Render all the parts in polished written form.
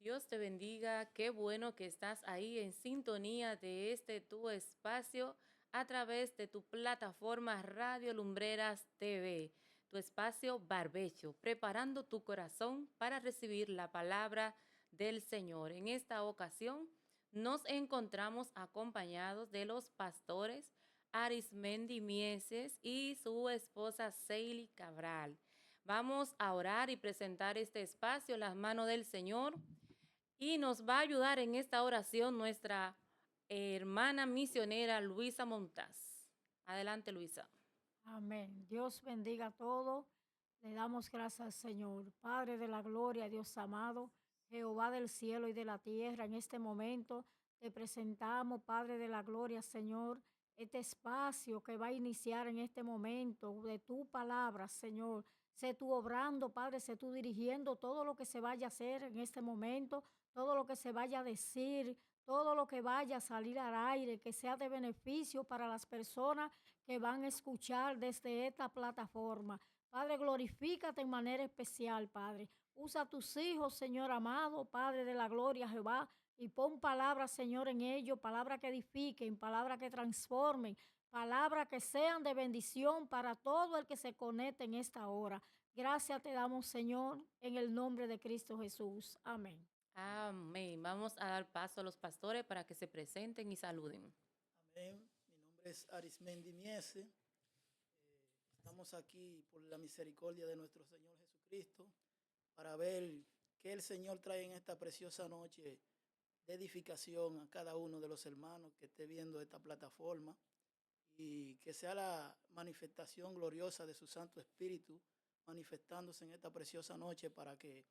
Dios te bendiga, qué bueno que estás ahí en sintonía de este tu espacio a través de tu plataforma Radio Lumbreras TV, tu espacio barbecho, preparando tu corazón para recibir la palabra del Señor. En esta ocasión nos encontramos acompañados de los pastores Arismendi Mieses y su esposa Seili Cabral. Vamos a orar y presentar este espacio en las manos del Señor. Y nos va a ayudar en esta oración nuestra hermana misionera Luisa Montaz. Adelante, Luisa. Amén. Dios bendiga a todos. Le damos gracias, Señor. Padre de la gloria, Dios amado, Jehová del cielo y de la tierra, en este momento te presentamos, Padre de la gloria, Señor, este espacio que va a iniciar en este momento de tu palabra, Señor. Sé tú obrando, Padre, sé tú dirigiendo todo lo que se vaya a hacer en este momento, todo lo que se vaya a decir, todo lo que vaya a salir al aire, que sea de beneficio para las personas que van a escuchar desde esta plataforma. Padre, glorifícate en manera especial, Padre. Usa a tus hijos, Señor amado, Padre de la gloria, Jehová, y pon palabras, Señor, en ellos, palabras que edifiquen, palabras que transformen, palabras que sean de bendición para todo el que se conecte en esta hora. Gracias te damos, Señor, en el nombre de Cristo Jesús. Amén. Amén. Vamos a dar paso a los pastores para que se presenten y saluden. Amén. Mi nombre es Arismendi Miese. Estamos aquí por la misericordia de nuestro Señor Jesucristo para ver qué el Señor trae en esta preciosa noche de edificación a cada uno de los hermanos que esté viendo esta plataforma y que sea la manifestación gloriosa de su Santo Espíritu manifestándose en esta preciosa noche para que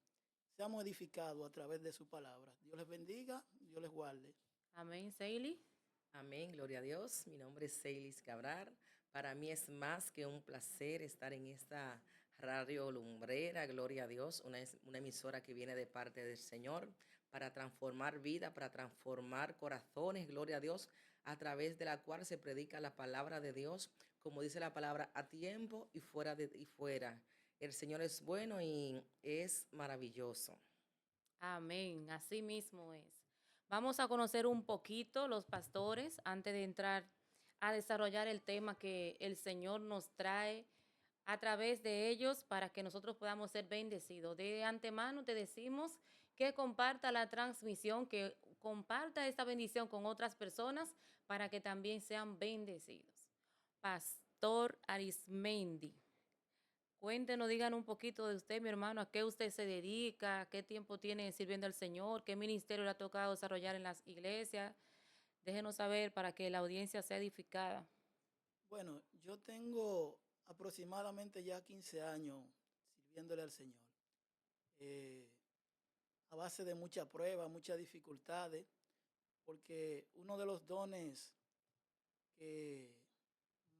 seamos edificados a través de su palabra. Dios les bendiga, Dios les guarde. Amén, Seili. Amén, gloria a Dios. Mi nombre es Seilis Cabral. Para mí es más que un placer estar en esta radio lumbrera, gloria a Dios, una emisora que viene de parte del Señor para transformar vida, para transformar corazones, gloria a Dios, a través de la cual se predica la palabra de Dios, como dice la palabra, a tiempo y fuera. El Señor es bueno y es maravilloso. Amén. Así mismo es. Vamos a conocer un poquito los pastores antes de entrar a desarrollar el tema que el Señor nos trae a través de ellos para que nosotros podamos ser bendecidos. De antemano te decimos que comparta la transmisión, que comparta esta bendición con otras personas para que también sean bendecidos. Pastor Arismendi, cuéntenos, digan un poquito de usted, mi hermano, a qué usted se dedica, qué tiempo tiene sirviendo al Señor, qué ministerio le ha tocado desarrollar en las iglesias. Déjenos saber para que la audiencia sea edificada. Bueno, yo tengo aproximadamente ya 15 años sirviéndole al Señor. Eh, a base de mucha prueba, muchas dificultades, porque uno de los dones que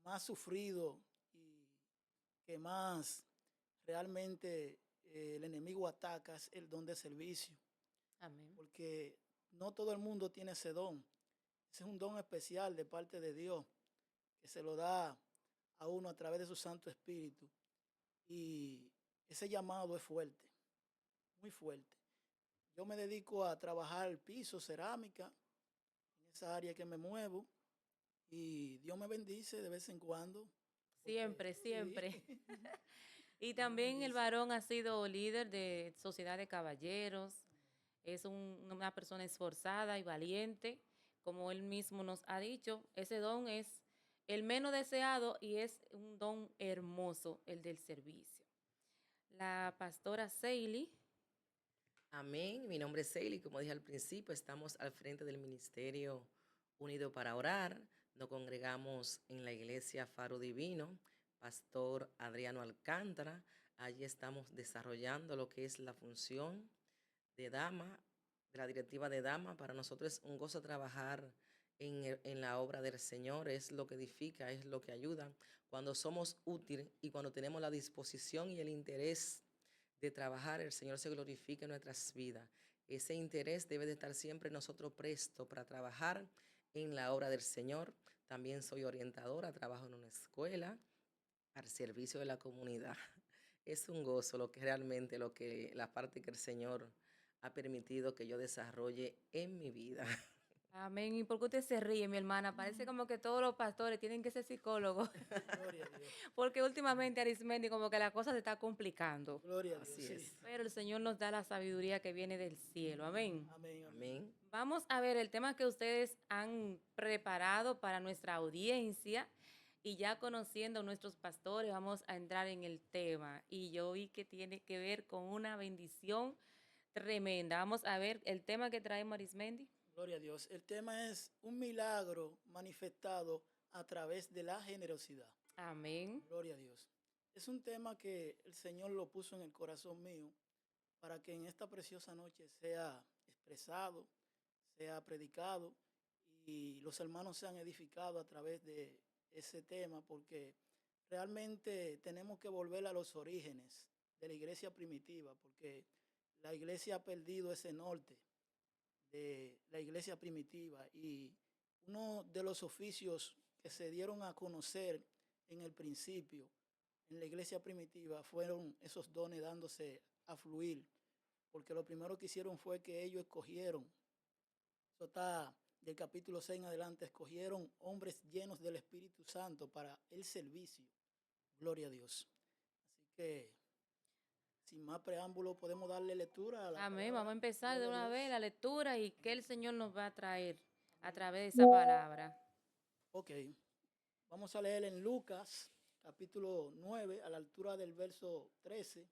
más sufrido y que más realmente el enemigo ataca es el don de servicio, Amén. porque no todo el mundo tiene ese don. Ese es un don especial de parte de Dios que se lo da a uno a través de su Santo Espíritu. Y ese llamado es fuerte, muy fuerte. Yo me dedico a trabajar piso, cerámica, en esa área que me muevo. Y Dios me bendice de vez en cuando. Porque Siempre, sí, siempre. Y Dios me también el bendice. varón ha sido líder de Sociedad de Caballeros. Es una persona esforzada y valiente, como él mismo nos ha dicho. Ese don es el menos deseado y es un don hermoso, el del servicio. La pastora Seili. Amén. Mi nombre es Seili. Como dije al principio, estamos al frente del Ministerio Unido para Orar. Nos congregamos en la iglesia Faro Divino, Pastor Adriano Alcántara. Allí estamos desarrollando lo que es la función de dama, de la directiva de dama. Para nosotros es un gozo trabajar en la obra del Señor. Es lo que edifica, es lo que ayuda. Cuando somos útiles y cuando tenemos la disposición y el interés de trabajar, el Señor se glorifica en nuestras vidas. Ese interés debe de estar siempre nosotros presto para trabajar en la obra del Señor. También soy orientadora, trabajo en una escuela al servicio de la comunidad. Es un gozo lo que realmente la parte que el Señor ha permitido que yo desarrolle en mi vida. Amén. ¿Y por qué usted se ríe, mi hermana? Parece como que todos los pastores tienen que ser psicólogos, Gloria a Dios. porque últimamente, Arismendi, como que la cosa se está complicando. Gloria a Dios. Así Sí. es. Pero el Señor nos da la sabiduría que viene del cielo. Amén. Amén. Amén. Amén. Vamos a ver el tema que ustedes han preparado para nuestra audiencia y ya conociendo a nuestros pastores vamos a entrar en el tema y yo vi que tiene que ver con una bendición tremenda. Vamos a ver el tema que traemos, Arismendi. Gloria a Dios. El tema es un milagro manifestado a través de la generosidad. Amén. Gloria a Dios. Es un tema que el Señor lo puso en el corazón mío para que en esta preciosa noche sea expresado, sea predicado y los hermanos sean edificados a través de ese tema, porque realmente tenemos que volver a los orígenes de la iglesia primitiva, porque la iglesia ha perdido ese norte de la iglesia primitiva y uno de los oficios que se dieron a conocer en el principio en la iglesia primitiva fueron esos dones dándose a fluir, porque lo primero que hicieron fue que ellos escogieron, eso está del capítulo 6 en adelante, escogieron hombres llenos del Espíritu Santo para el servicio. Gloria a Dios. Así que, sin más preámbulo, podemos darle lectura a la Amén. palabra. Vamos a empezar de Gloria a una Dios. vez la lectura y qué el Señor nos va a traer a través de esa palabra. Ok, vamos a leer en Lucas, capítulo 9, a la altura del verso 13.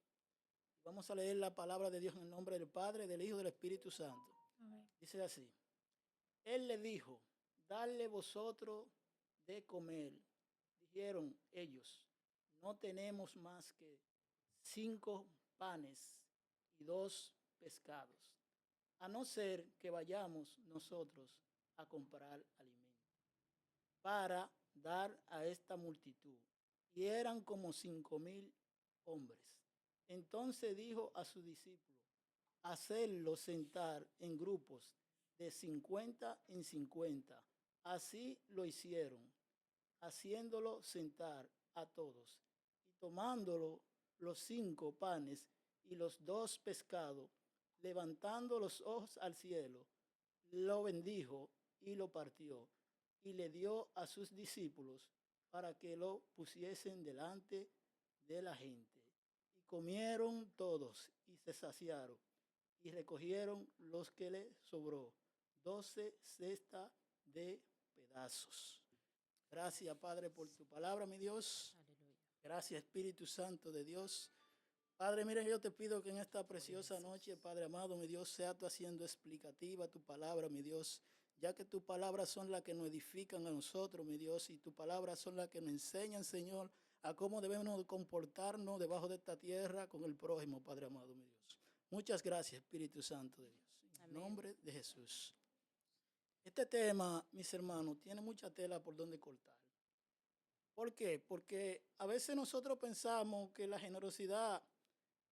Vamos a leer la palabra de Dios en el nombre del Padre, del Hijo y del Espíritu Santo. Amén. Dice así: Él le dijo, dadle vosotros de comer. Dijeron ellos, no tenemos más que 5 panes y 2 pescados, a no ser que vayamos nosotros a comprar alimento para dar a esta multitud. Y eran como 5,000 hombres. Entonces dijo a sus discípulos, hacerlos sentar en grupos de 50 en 50. Así lo hicieron, haciéndolo sentar a todos. Y tomándolo los 5 panes y los 2 pescados, levantando los ojos al cielo, lo bendijo y lo partió, y le dio a sus discípulos para que lo pusiesen delante de la gente. Y comieron todos y se saciaron, y recogieron los que le sobró, 12 cestas de pedazos. Gracias, Padre, por tu palabra, mi Dios. Aleluya. Gracias, Espíritu Santo de Dios. Padre, mira, yo te pido que en esta preciosa noche, Padre amado, mi Dios, sea tú haciendo explicativa tu palabra, mi Dios, ya que tus palabras son las que nos edifican a nosotros, mi Dios, y tus palabras son las que nos enseñan, Señor, a cómo debemos comportarnos debajo de esta tierra con el prójimo, Padre amado, mi Dios. Muchas gracias, Espíritu Santo de Dios. En el nombre de Jesús. Este tema, mis hermanos, tiene mucha tela por donde cortar. ¿Por qué? Porque a veces nosotros pensamos que la generosidad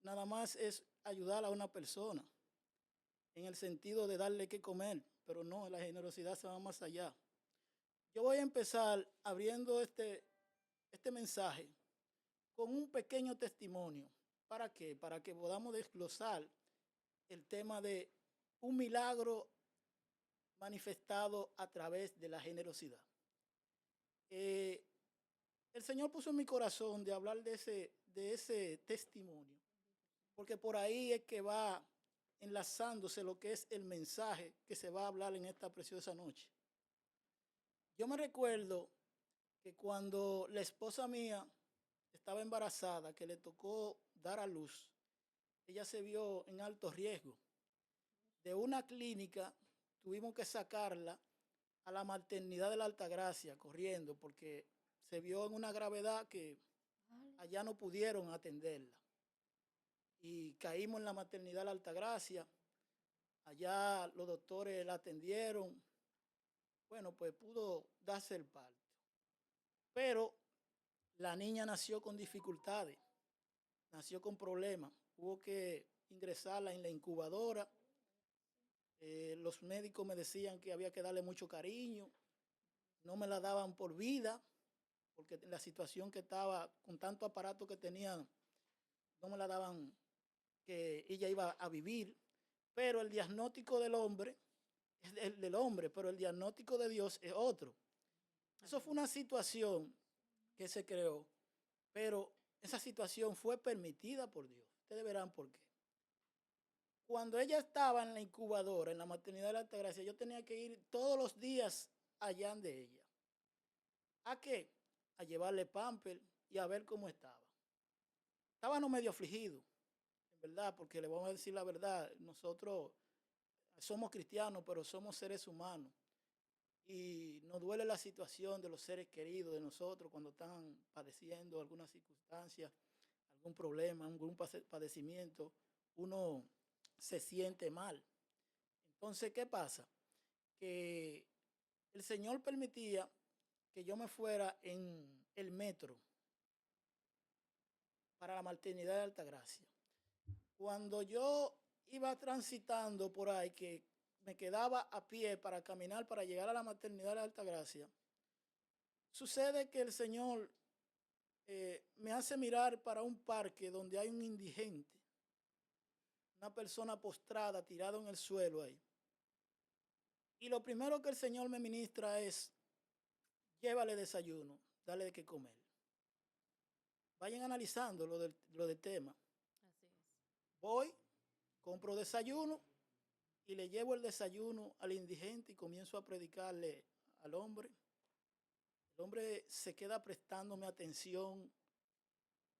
nada más es ayudar a una persona, en el sentido de darle que comer, pero no, la generosidad se va más allá. Yo voy a empezar abriendo este mensaje con un pequeño testimonio. ¿Para qué? Para que podamos desglosar el tema de un milagro manifestado a través de la generosidad. El Señor puso en mi corazón de hablar de ese testimonio, porque por ahí es que va enlazándose lo que es el mensaje que se va a hablar en esta preciosa noche. Yo me recuerdo que cuando la esposa mía estaba embarazada, que le tocó dar a luz, ella se vio en alto riesgo. De una clínica tuvimos que sacarla a la maternidad de la Altagracia corriendo, porque se vio en una gravedad que allá no pudieron atenderla. Y caímos en la maternidad de la Altagracia. Allá los doctores la atendieron. Bueno, pues pudo darse el parto. Pero la niña nació con dificultades, nació con problemas. Hubo que ingresarla en la incubadora. Los médicos me decían que había que darle mucho cariño. No me la daban por vida, porque la situación que estaba, con tanto aparato que tenía, no me la daban que ella iba a vivir. pero el diagnóstico del hombre es el del hombre, pero el diagnóstico de Dios es otro. Eso fue una situación que se creó, pero esa situación fue permitida por Dios. Ustedes verán por qué. Cuando ella estaba en la incubadora, en la maternidad de la Altagracia, yo tenía que ir todos los días allá de ella. ¿A qué? A llevarle pamper y a ver cómo estaba. Estábamos medio afligidos, en verdad, porque le vamos a decir la verdad, nosotros somos cristianos, pero somos seres humanos. Y nos duele la situación de los seres queridos de nosotros cuando están padeciendo alguna circunstancia, algún problema, algún padecimiento, uno se siente mal. Entonces, ¿qué pasa? Que el Señor permitía que yo me fuera en el metro para la maternidad de Altagracia. Cuando yo iba transitando por ahí, que me quedaba a pie para caminar para llegar a la maternidad de Altagracia, sucede que el Señor me hace mirar para un parque donde hay un indigente, una persona postrada, tirada en el suelo ahí. Y lo primero que el Señor me ministra es, llévale desayuno, dale de qué comer. Vayan analizando lo del tema. Así es. Voy, compro desayuno y le llevo el desayuno al indigente y comienzo a predicarle al hombre. El hombre se queda prestándome atención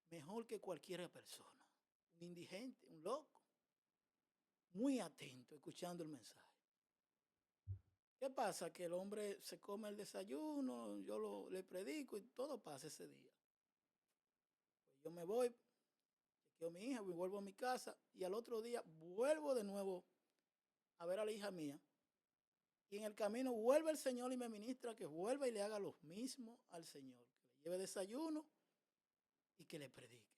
mejor que cualquier persona. Un indigente, un loco, muy atento, escuchando el mensaje. ¿Qué pasa? Que el hombre se come el desayuno, yo le predico y todo pasa ese día. Pues yo me voy, chequeo a mi hija, vuelvo a mi casa y al otro día vuelvo de nuevo a ver a la hija mía. Y en el camino vuelve el Señor y me ministra que vuelva y le haga lo mismo al Señor, que le lleve desayuno y que le predique.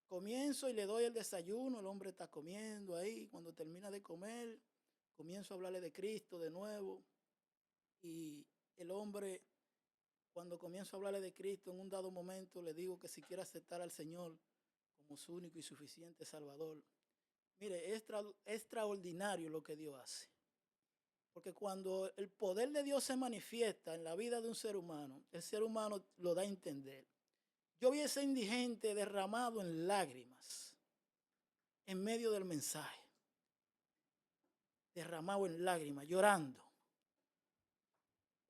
Comienzo y le doy el desayuno, el hombre está comiendo ahí, cuando termina de comer, comienzo a hablarle de Cristo de nuevo y el hombre, cuando comienzo a hablarle de Cristo, en un dado momento le digo que si quiere aceptar al Señor como su único y suficiente Salvador. Mire, es extraordinario lo que Dios hace. Porque cuando el poder de Dios se manifiesta en la vida de un ser humano, el ser humano lo da a entender. Yo vi a ese indigente derramado en lágrimas en medio del mensaje. Derramado en lágrimas, llorando.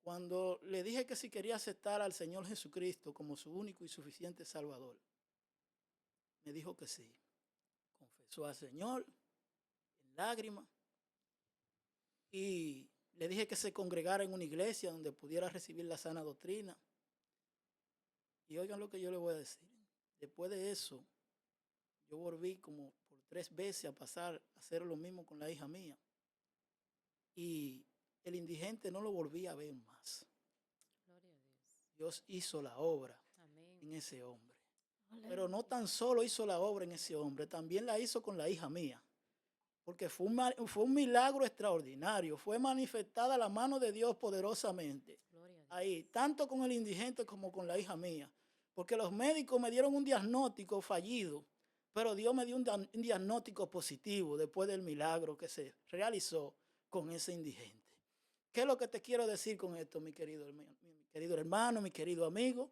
Cuando le dije que si quería aceptar al Señor Jesucristo como su único y suficiente Salvador, me dijo que sí. Confesó al Señor en lágrimas. Y le dije que se congregara en una iglesia donde pudiera recibir la sana doctrina. Y oigan lo que yo le voy a decir. Después de eso, yo volví como por 3 veces a pasar a hacer lo mismo con la hija mía. Y el indigente no lo volví a ver más. Gloria a Dios. Dios hizo la obra Amén. en ese hombre. Aleluya. Pero no tan solo hizo la obra en ese hombre, también la hizo con la hija mía. Porque fue un milagro extraordinario. Fue manifestada la mano de Dios poderosamente. Gloria a Dios. Ahí, tanto con el indigente como con la hija mía. Porque los médicos me dieron un diagnóstico fallido, pero Dios me dio un diagnóstico positivo después del milagro que se realizó con ese indigente. ¿Qué es lo que te quiero decir con esto, mi querido hermano, mi querido amigo?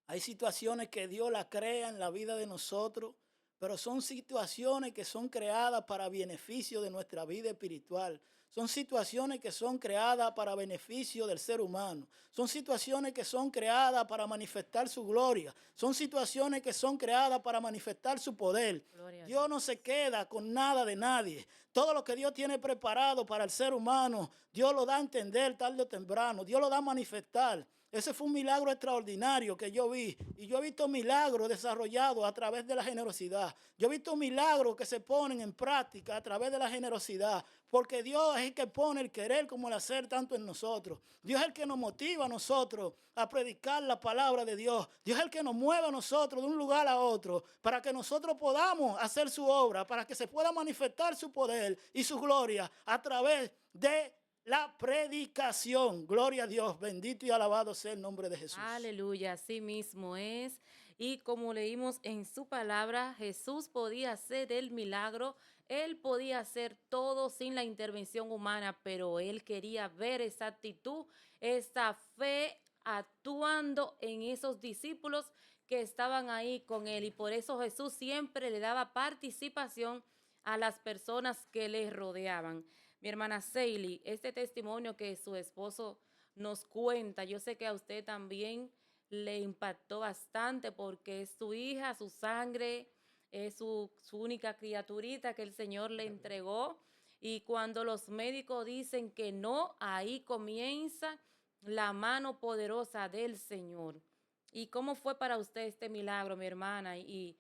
Hay situaciones que Dios las crea en la vida de nosotros, pero son situaciones que son creadas para beneficio de nuestra vida espiritual. Son situaciones que son creadas para beneficio del ser humano. Son situaciones que son creadas para manifestar su gloria. Son situaciones que son creadas para manifestar su poder. Dios no se queda con nada de nadie. Todo lo que Dios tiene preparado para el ser humano, Dios lo da a entender tarde o temprano. Dios lo da a manifestar. Ese fue un milagro extraordinario que yo vi. Y yo he visto milagros desarrollados a través de la generosidad. Yo he visto milagros que se ponen en práctica a través de la generosidad. Porque Dios es el que pone el querer como el hacer tanto en nosotros. Dios es el que nos motiva a nosotros a predicar la palabra de Dios. Dios es el que nos mueve a nosotros de un lugar a otro para que nosotros podamos hacer su obra, para que se pueda manifestar su poder y su gloria a través de la predicación. Gloria a Dios, bendito y alabado sea el nombre de Jesús. Aleluya, así mismo es. Y como leímos en su palabra, Jesús podía hacer el milagro, él podía hacer todo sin la intervención humana, pero él quería ver esa actitud, esa fe actuando en esos discípulos que estaban ahí con él. Y por eso Jesús siempre le daba participación a las personas que le rodeaban. Mi hermana Seili, este testimonio que su esposo nos cuenta, yo sé que a usted también le impactó bastante porque es su hija, su sangre, es su única criaturita que el Señor le entregó. Y cuando los médicos dicen que no, ahí comienza la mano poderosa del Señor. ¿Y cómo fue para usted este milagro, mi hermana? Y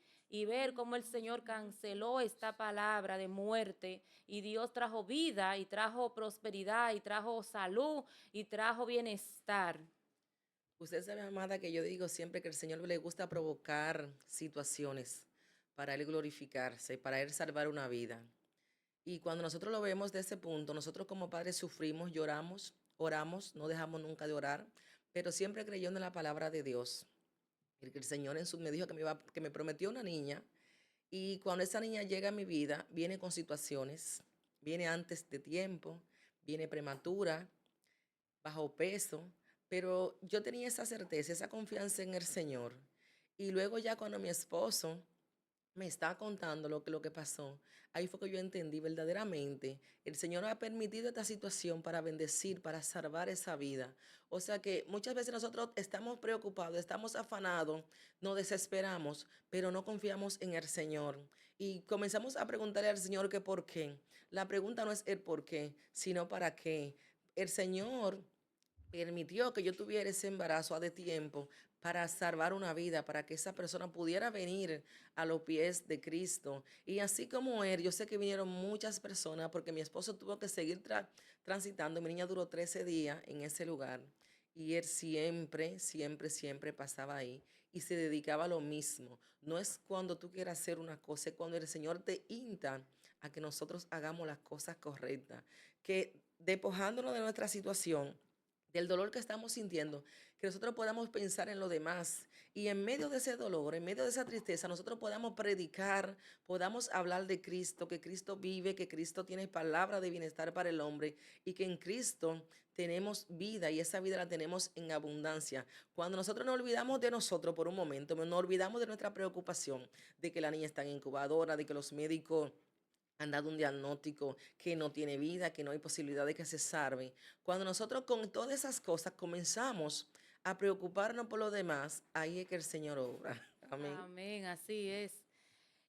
ver cómo el Señor canceló esta palabra de muerte y Dios trajo vida y trajo prosperidad y trajo salud y trajo bienestar. Usted sabe, amada, que yo digo siempre que el Señor le gusta provocar situaciones para Él glorificarse, para Él salvar una vida. Y cuando nosotros lo vemos de ese punto, nosotros como padres sufrimos, lloramos, oramos, no dejamos nunca de orar, pero siempre creyendo en la palabra de Dios. El Señor me dijo que me prometió una niña, y cuando esa niña llega a mi vida, viene con situaciones, viene antes de tiempo, viene prematura, bajo peso, pero yo tenía esa certeza, esa confianza en el Señor. Y luego ya cuando mi esposo me está contando lo que pasó, ahí fue que yo entendí verdaderamente, el Señor ha permitido esta situación para bendecir, para salvar esa vida. O sea que muchas veces nosotros estamos preocupados, estamos afanados, nos desesperamos, pero no confiamos en el Señor. Y comenzamos a preguntarle al Señor que por qué. La pregunta no es el por qué, sino para qué. El Señor permitió que yo tuviera ese embarazo a de tiempo para salvar una vida, para que esa persona pudiera venir a los pies de Cristo. Y así como él, yo sé que vinieron muchas personas porque mi esposo tuvo que seguir transitando. Mi niña duró 13 días en ese lugar y él siempre, siempre, siempre pasaba ahí y se dedicaba a lo mismo. No es cuando tú quieras hacer una cosa, es cuando el Señor te insta a que nosotros hagamos las cosas correctas, que despojándonos de nuestra situación, del dolor que estamos sintiendo, que nosotros podamos pensar en lo demás y en medio de ese dolor, en medio de esa tristeza, nosotros podamos predicar, podamos hablar de Cristo, que Cristo vive, que Cristo tiene palabra de bienestar para el hombre y que en Cristo tenemos vida y esa vida la tenemos en abundancia. Cuando nosotros nos olvidamos de nosotros por un momento, nos olvidamos de nuestra preocupación, de que la niña está en incubadora, de que los médicos han dado un diagnóstico que no tiene vida, que no hay posibilidad de que se salve. Cuando nosotros con todas esas cosas comenzamos a preocuparnos por lo demás, ahí es que el Señor obra. Amén. Amén, así es.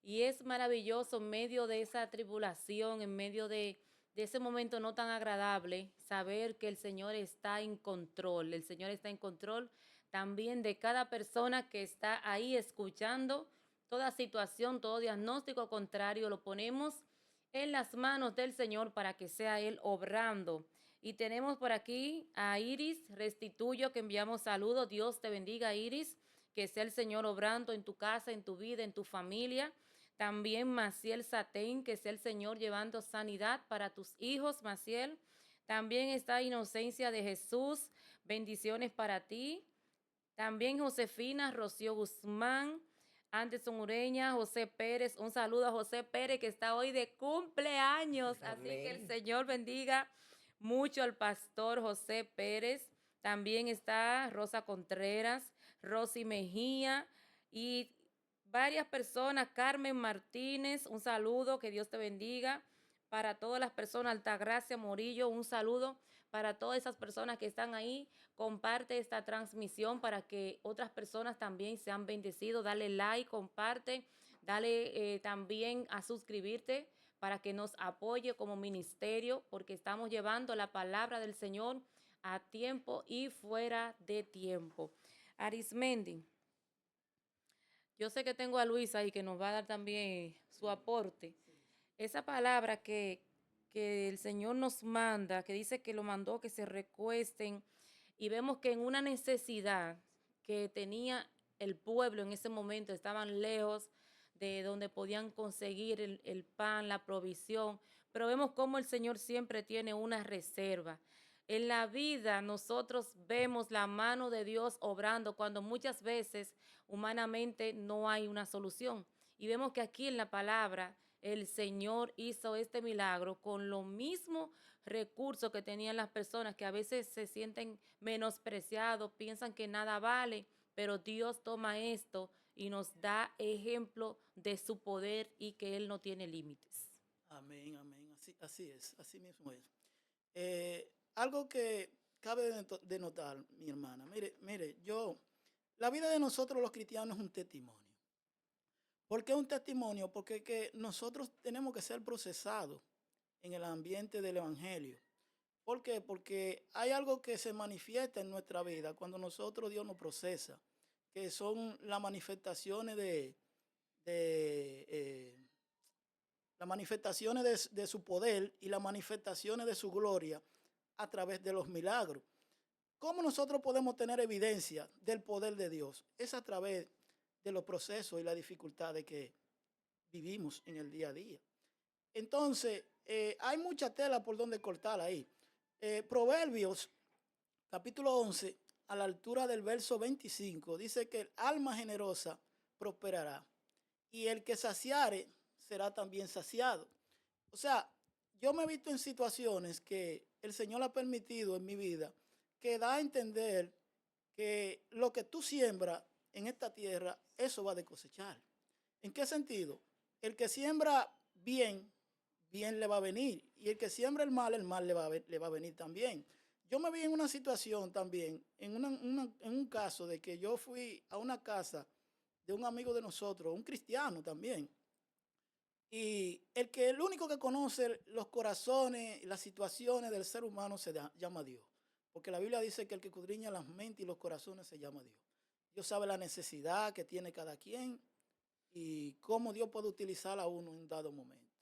Y es maravilloso en medio de esa tribulación, en medio de ese momento no tan agradable, saber que el Señor está en control. El Señor está en control también de cada persona que está ahí escuchando. Toda situación, todo diagnóstico contrario lo ponemos en las manos del Señor para que sea Él obrando. Y tenemos por aquí a Iris Restituyo, que enviamos saludos. Dios te bendiga, Iris, que sea el Señor obrando en tu casa, en tu vida, en tu familia. También Maciel Satén, que sea el Señor llevando sanidad para tus hijos, Maciel. También está Inocencia de Jesús, bendiciones para ti. También Josefina, Rocío Guzmán, Anderson Ureña, José Pérez. Un saludo a José Pérez que está hoy de cumpleaños. Así que el Amén. Señor bendiga mucho al pastor José Pérez. También está Rosa Contreras, Rosy Mejía y varias personas. Carmen Martínez, un saludo, que Dios te bendiga. Para todas las personas, Altagracia Morillo, un saludo para todas esas personas que están ahí. Comparte esta transmisión para que otras personas también sean bendecidos. Dale like, comparte, dale también a suscribirte para que nos apoye como ministerio, porque estamos llevando la palabra del Señor a tiempo y fuera de tiempo. Arismendi, yo sé que tengo a Luisa ahí que nos va a dar también su aporte. Esa palabra que el Señor nos manda, que dice que lo mandó, que se recuesten, y vemos que en una necesidad que tenía el pueblo en ese momento, estaban lejos de donde podían conseguir el pan, la provisión, pero vemos cómo el Señor siempre tiene una reserva. En la vida nosotros vemos la mano de Dios obrando cuando muchas veces humanamente no hay una solución. Y vemos que aquí en la palabra el Señor hizo este milagro con lo mismo recursos que tenían las personas que a veces se sienten menospreciados, piensan que nada vale, pero Dios toma esto y nos da ejemplo de su poder y que Él no tiene límites. Amén, amén. Así es, así mismo es. Algo que cabe de notar, mi hermana. Mire, la vida de nosotros los cristianos es un testimonio. ¿Por qué un testimonio? Porque que nosotros tenemos que ser procesados en el ambiente del Evangelio. ¿Por qué? Porque hay algo que se manifiesta en nuestra vida cuando nosotros Dios nos procesa, que son las manifestaciones de las manifestaciones de su poder y las manifestaciones de su gloria a través de los milagros. ¿Cómo nosotros podemos tener evidencia del poder de Dios? Es a través de los procesos y las dificultades que vivimos en el día a día. Entonces, hay mucha tela por donde cortar ahí. Proverbios, capítulo 11, a la altura del verso 25, dice que el alma generosa prosperará y el que saciare será también saciado. O sea, yo me he visto en situaciones que el Señor ha permitido en mi vida que da a entender que lo que tú siembras en esta tierra, eso va a cosechar. ¿En qué sentido? El que siembra bien, bien le va a venir. Y el que siembra el mal le va a venir también. Yo me vi en una situación también, en un caso de que yo fui a una casa de un amigo de nosotros, un cristiano también. Y el único que conoce los corazones, las situaciones del ser humano llama Dios. Porque la Biblia dice que el que escudriña las mentes y los corazones se llama Dios. Dios sabe la necesidad que tiene cada quien y cómo Dios puede utilizar a uno en un dado momento.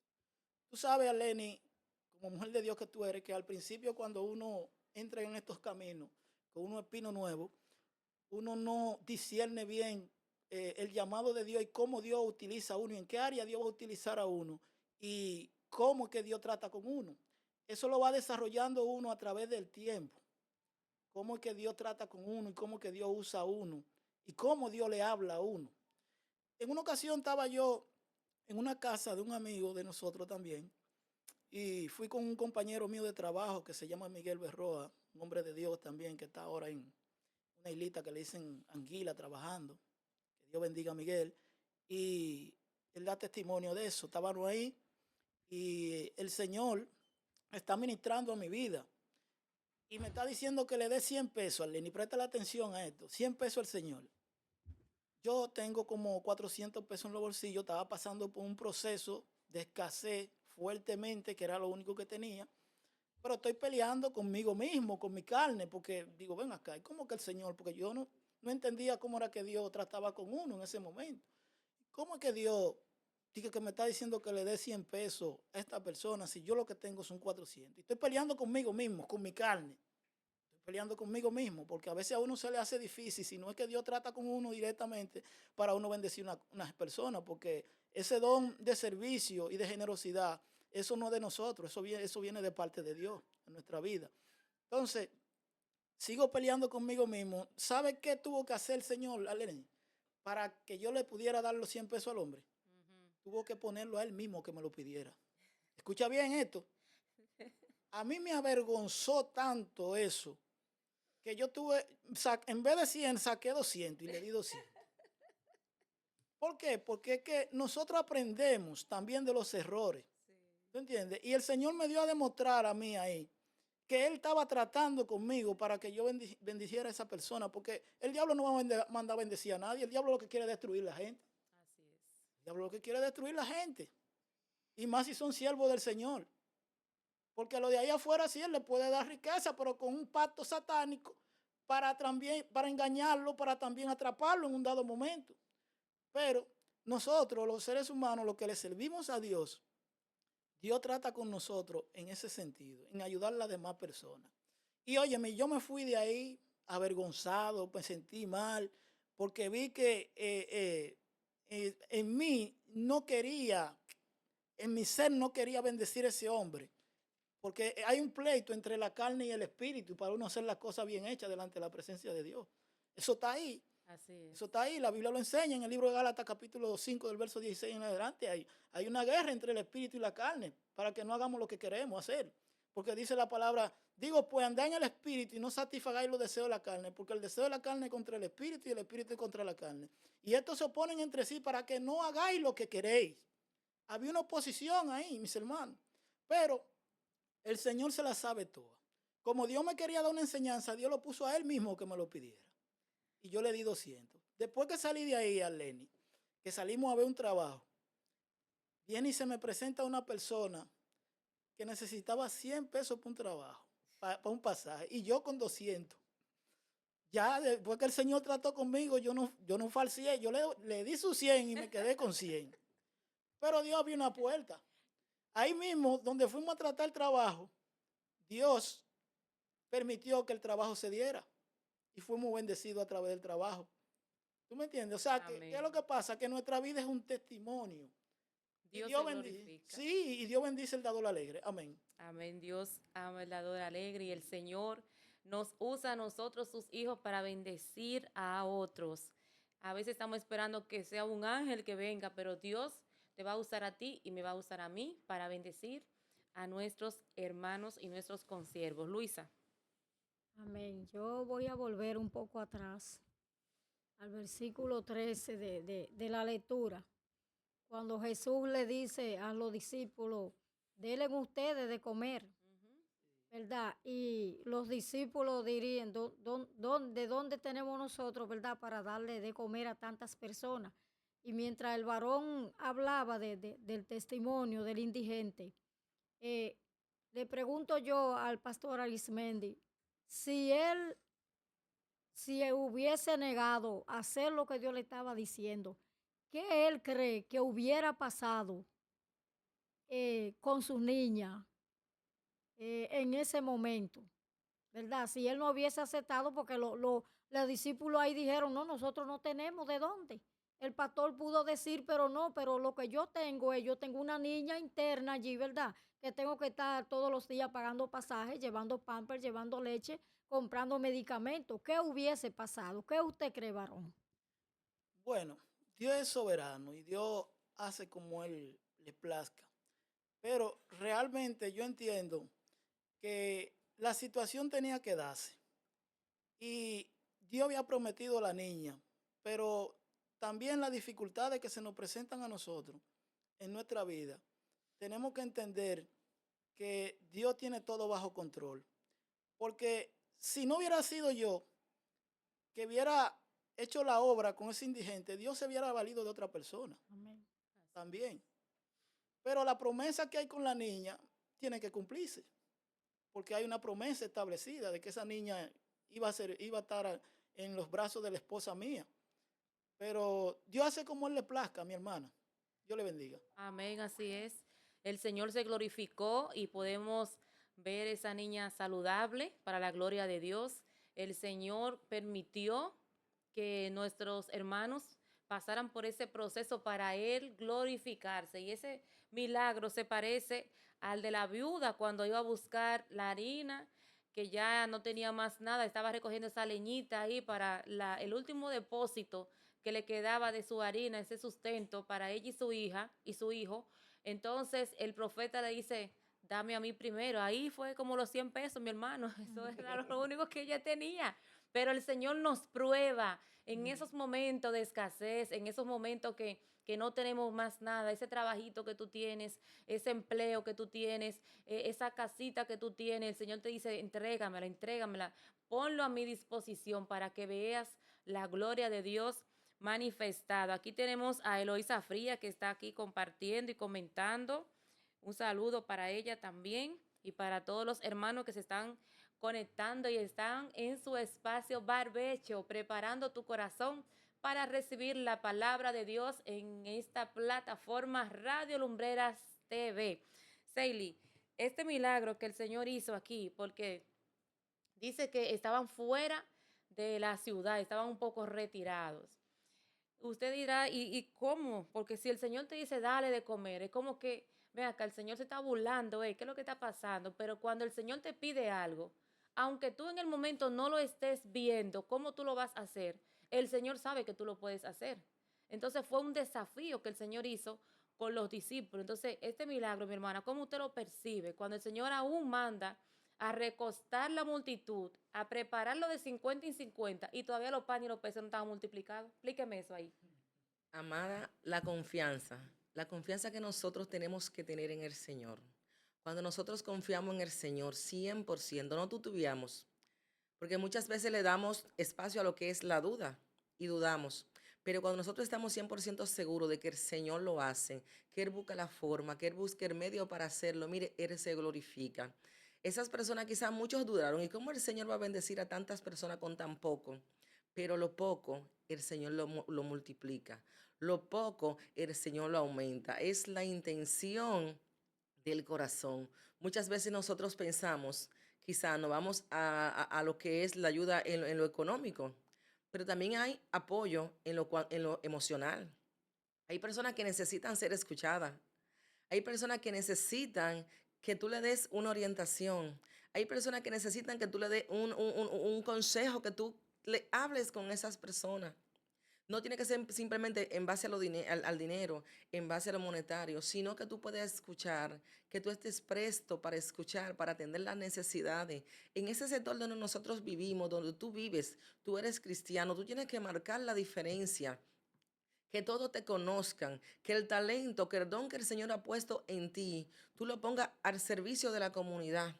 Tú sabes, Aleni, como mujer de Dios que tú eres, que al principio cuando uno entra en estos caminos, con uno espino nuevo, uno no discierne bien el llamado de Dios y cómo Dios utiliza a uno y en qué área Dios va a utilizar a uno y cómo es que Dios trata con uno. Eso lo va desarrollando uno a través del tiempo. Cómo es que Dios trata con uno y cómo es que Dios usa a uno y cómo Dios le habla a uno. En una ocasión estaba yo en una casa de un amigo de nosotros también y fui con un compañero mío de trabajo que se llama Miguel Berroa, un hombre de Dios también que está ahora en una islita que le dicen Anguila trabajando. Que Dios bendiga a Miguel. Y él da testimonio de eso. Estábamos ahí y el Señor está ministrando a mi vida. Y me está diciendo que le dé 100 pesos, Arlene, y presta la atención a esto. 100 pesos al Señor. Yo tengo como 400 pesos en los bolsillos. Estaba pasando por un proceso de escasez fuertemente, que era lo único que tenía. Pero estoy peleando conmigo mismo, con mi carne, porque digo, ven acá, ¿cómo que el Señor? Porque yo no entendía cómo era que Dios trataba con uno en ese momento. ¿Cómo es que Dios dice que me está diciendo que le dé 100 pesos a esta persona si yo lo que tengo son 400? Y estoy peleando conmigo mismo, con mi carne. Estoy peleando conmigo mismo, porque a veces a uno se le hace difícil, si no es que Dios trata con uno directamente para uno bendecir a unas personas, porque ese don de servicio y de generosidad, eso no es de nosotros, eso viene de parte de Dios en nuestra vida. Entonces, sigo peleando conmigo mismo. ¿Sabe qué tuvo que hacer el Señor, Aleni, para que yo le pudiera dar los 100 pesos al hombre? Tuvo que ponerlo a él mismo que me lo pidiera. Escucha bien esto. A mí me avergonzó tanto eso que yo en vez de 100, saqué 200 y le di 200. ¿Por qué? Porque es que nosotros aprendemos también de los errores. ¿Tú entiendes? Y el Señor me dio a demostrar a mí ahí que Él estaba tratando conmigo para que yo bendiciera a esa persona, porque el diablo no va a mandar a bendecir a nadie, el diablo lo que quiere es destruir la gente. Así es. El diablo lo que quiere es destruir la gente, y más si son siervos del Señor, porque lo de ahí afuera sí Él le puede dar riqueza, pero con un pacto satánico para engañarlo, para también atraparlo en un dado momento. Pero nosotros, los seres humanos, los que le servimos a Dios, Dios trata con nosotros en ese sentido, en ayudar a las demás personas. Y óyeme, yo me fui de ahí avergonzado, me sentí mal, porque vi que en mí no quería, en mi ser no quería bendecir a ese hombre. Porque hay un pleito entre la carne y el espíritu para uno hacer las cosas bien hechas delante de la presencia de Dios. Eso está ahí. Así es. Eso está ahí. La Biblia lo enseña en el libro de Gálatas capítulo 5 del verso 16 en adelante. Hay una guerra entre el espíritu y la carne para que no hagamos lo que queremos hacer. Porque dice la palabra, digo, pues andad en el espíritu y no satisfagáis los deseos de la carne, porque el deseo de la carne es contra el espíritu y el espíritu es contra la carne. Y estos se oponen entre sí para que no hagáis lo que queréis. Había una oposición ahí, mis hermanos. Pero el Señor se la sabe toda. Como Dios me quería dar una enseñanza, Dios lo puso a Él mismo que me lo pidiera. Y yo le di 200. Después que salí de ahí, Arleni, que salimos a ver un trabajo, viene y se me presenta una persona que necesitaba 100 pesos para un trabajo, para un pasaje, y yo con 200. Ya después que el Señor trató conmigo, yo no falseé, yo le di sus 100 y me quedé con 100. Pero Dios abrió una puerta. Ahí mismo, donde fuimos a tratar el trabajo, Dios permitió que el trabajo se diera y fuimos bendecidos a través del trabajo. ¿Tú me entiendes? O sea, ¿qué es lo que pasa? Que nuestra vida es un testimonio. Dios Dios se bendice. glorifica. Sí, y Dios bendice el dador alegre. Amén. Amén. Dios ama el dador alegre y el Señor nos usa a nosotros, sus hijos, para bendecir a otros. A veces estamos esperando que sea un ángel que venga, pero Dios te va a usar a ti y me va a usar a mí para bendecir a nuestros hermanos y nuestros consiervos. Luisa. Amén. Yo voy a volver un poco atrás al versículo 13 de la lectura, cuando Jesús le dice a los discípulos, denle ustedes de comer, ¿verdad? Y los discípulos dirían, ¿de dónde tenemos nosotros, verdad, para darle de comer a tantas personas? Y mientras el varón hablaba del testimonio del indigente, le pregunto yo al pastor Arismendi, si él hubiese negado a hacer lo que Dios le estaba diciendo, ¿qué él cree que hubiera pasado con sus niñas en ese momento? ¿Verdad? Si él no hubiese aceptado, porque los discípulos ahí dijeron, no, nosotros no tenemos de dónde. El pastor pudo decir, pero no, pero lo que yo tengo una niña interna allí, ¿verdad? Que tengo que estar todos los días pagando pasajes, llevando pampers, llevando leche, comprando medicamentos. ¿Qué hubiese pasado? ¿Qué usted cree, varón? Bueno, Dios es soberano y Dios hace como Él le plazca. Pero realmente yo entiendo que la situación tenía que darse. Y Dios había prometido a la niña, pero también las dificultades que se nos presentan a nosotros en nuestra vida, tenemos que entender que Dios tiene todo bajo control. Porque si no hubiera sido yo que hubiera hecho la obra con ese indigente, Dios se hubiera valido de otra persona. Amén. También. Pero la promesa que hay con la niña tiene que cumplirse. Porque hay una promesa establecida de que esa niña iba a estar en los brazos de la esposa mía. Pero Dios hace como Él le plazca, mi hermana. Dios le bendiga. Amén, así es. El Señor se glorificó y podemos ver esa niña saludable para la gloria de Dios. El Señor permitió que nuestros hermanos pasaran por ese proceso para Él glorificarse. Y ese milagro se parece al de la viuda cuando iba a buscar la harina, que ya no tenía más nada, estaba recogiendo esa leñita ahí para el último depósito que le quedaba de su harina, ese sustento para ella y su hija y su hijo. Entonces el profeta le dice, dame a mí primero. Ahí fue como los 100 pesos, mi hermano. Eso era lo único que ella tenía. Pero el Señor nos prueba en esos momentos de escasez, en esos momentos que no tenemos más nada, ese trabajito que tú tienes, ese empleo que tú tienes, esa casita que tú tienes. El Señor te dice, entrégamela, ponlo a mi disposición para que veas la gloria de Dios manifestado. Aquí tenemos a Eloísa Fría, que está aquí compartiendo y comentando. Un saludo para ella también y para todos los hermanos que se están conectando y están en su espacio barbecho, preparando tu corazón para recibir la palabra de Dios en esta plataforma Radio Lumbreras TV. Seili, este milagro que el Señor hizo aquí, porque dice que estaban fuera de la ciudad, estaban un poco retirados. Usted dirá, ¿y cómo? Porque si el Señor te dice, dale de comer, es como que Ve acá, el Señor se está burlando, ¿qué es lo que está pasando? Pero cuando el Señor te pide algo, aunque tú en el momento no lo estés viendo, ¿cómo tú lo vas a hacer? El Señor sabe que tú lo puedes hacer. Entonces fue un desafío que el Señor hizo con los discípulos. Entonces, este milagro, mi hermana, ¿cómo usted lo percibe? Cuando el Señor aún manda a recostar la multitud, a prepararlo de 50 en 50 y todavía los panes y los peces no estaban multiplicados. Explíqueme eso ahí. Amada, la confianza que nosotros tenemos que tener en el Señor. Cuando nosotros confiamos en el Señor 100%, no tutubiamos, porque muchas veces le damos espacio a lo que es la duda y dudamos. Pero cuando nosotros estamos 100% seguros de que el Señor lo hace, que Él busca la forma, que Él busca el medio para hacerlo, mire, Él se glorifica. Esas personas quizás muchos dudaron, ¿y cómo el Señor va a bendecir a tantas personas con tan poco? Pero lo poco el Señor lo multiplica, lo poco el Señor lo aumenta. Es la intención del corazón. Muchas veces nosotros pensamos, quizá nos vamos a lo que es la ayuda en lo económico, pero también hay apoyo en lo emocional. Hay personas que necesitan ser escuchadas. Hay personas que necesitan que tú le des una orientación. Hay personas que necesitan que tú le des un consejo, que tú le hables con esas personas. No tiene que ser simplemente en base al dinero, en base a lo monetario, sino que tú puedas escuchar, que tú estés presto para escuchar, para atender las necesidades. En ese sector donde nosotros vivimos, donde tú vives, tú eres cristiano, tú tienes que marcar la diferencia, que todos te conozcan, que el talento, que el don que el Señor ha puesto en ti, tú lo pongas al servicio de la comunidad.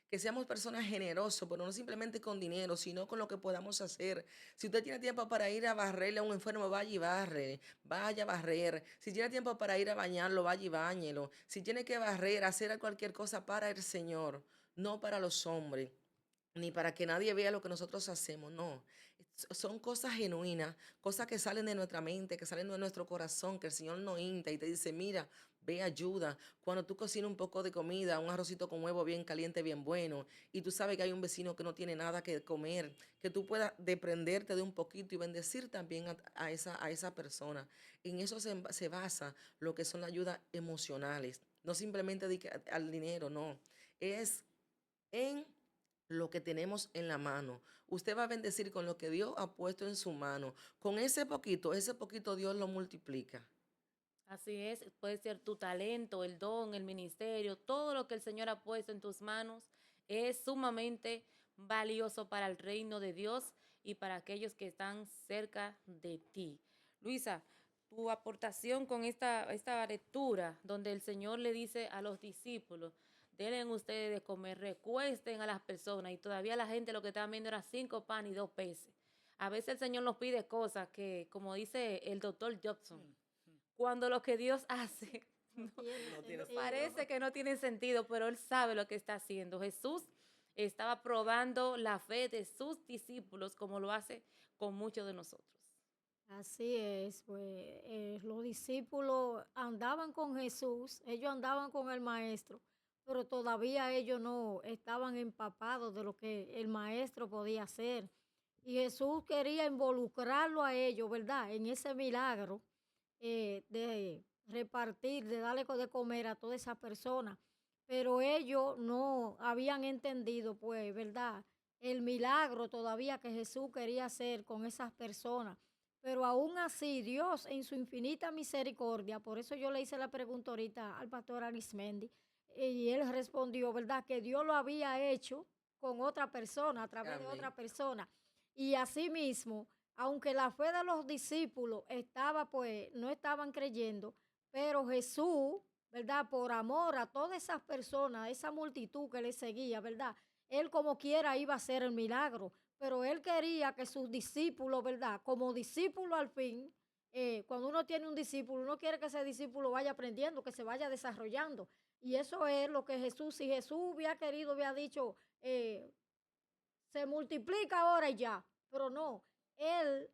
Que seamos personas generosos, pero no simplemente con dinero, sino con lo que podamos hacer. Si usted tiene tiempo para ir a barrerle a un enfermo, vaya y barre, vaya a barrer. Si tiene tiempo para ir a bañarlo, vaya y báñelo. Si tiene que barrer, hacer cualquier cosa para el Señor, no para los hombres, ni para que nadie vea lo que nosotros hacemos, no. Son cosas genuinas, cosas que salen de nuestra mente, que salen de nuestro corazón, que el Señor nos insta y te dice, mira, ve, ayuda. Cuando tú cocinas un poco de comida, un arrocito con huevo bien caliente, bien bueno, y tú sabes que hay un vecino que no tiene nada que comer, que tú puedas desprenderte de un poquito y bendecir también a esa persona. En eso se basa lo que son las ayudas emocionales, no simplemente al dinero, no. Es en lo que tenemos en la mano. Usted va a bendecir con lo que Dios ha puesto en su mano. Con ese poquito Dios lo multiplica. Así es, puede ser tu talento, el don, el ministerio, todo lo que el Señor ha puesto en tus manos es sumamente valioso para el reino de Dios y para aquellos que están cerca de ti. Luisa, tu aportación con esta lectura donde el Señor le dice a los discípulos, denle ustedes de comer, recuesten a las personas y todavía la gente lo que estaba viendo era 5 panes y 2 peces. A veces el Señor nos pide cosas que, como dice el doctor Jobson, cuando lo que Dios hace No tiene No tiene sentido. parece que no tiene sentido, pero Él sabe lo que está haciendo. Jesús estaba probando la fe de sus discípulos como lo hace con muchos de nosotros. Así es, pues los discípulos andaban con Jesús, ellos andaban con el maestro, pero todavía ellos no estaban empapados de lo que el maestro podía hacer. Y Jesús quería involucrarlo a ellos, ¿verdad? En ese milagro de repartir, de darle de comer a todas esas personas. Pero ellos no habían entendido, pues, ¿verdad? El milagro todavía que Jesús quería hacer con esas personas. Pero aún así, Dios en su infinita misericordia, por eso yo le hice la pregunta ahorita al pastor Arismendi, y él respondió, ¿verdad? Que Dios lo había hecho con otra persona, a través de Amén. otra persona. Y así mismo, aunque la fe de los discípulos estaba, pues, no estaban creyendo, pero Jesús, ¿verdad? Por amor a todas esas personas, a esa multitud que le seguía, ¿verdad? Él como quiera iba a hacer el milagro, pero él quería que sus discípulos, ¿verdad? Como discípulo al fin, cuando uno tiene un discípulo, uno quiere que ese discípulo vaya aprendiendo, que se vaya desarrollando. Y eso es lo que Jesús, si Jesús hubiera querido, hubiera dicho, se multiplica ahora y ya, pero no, él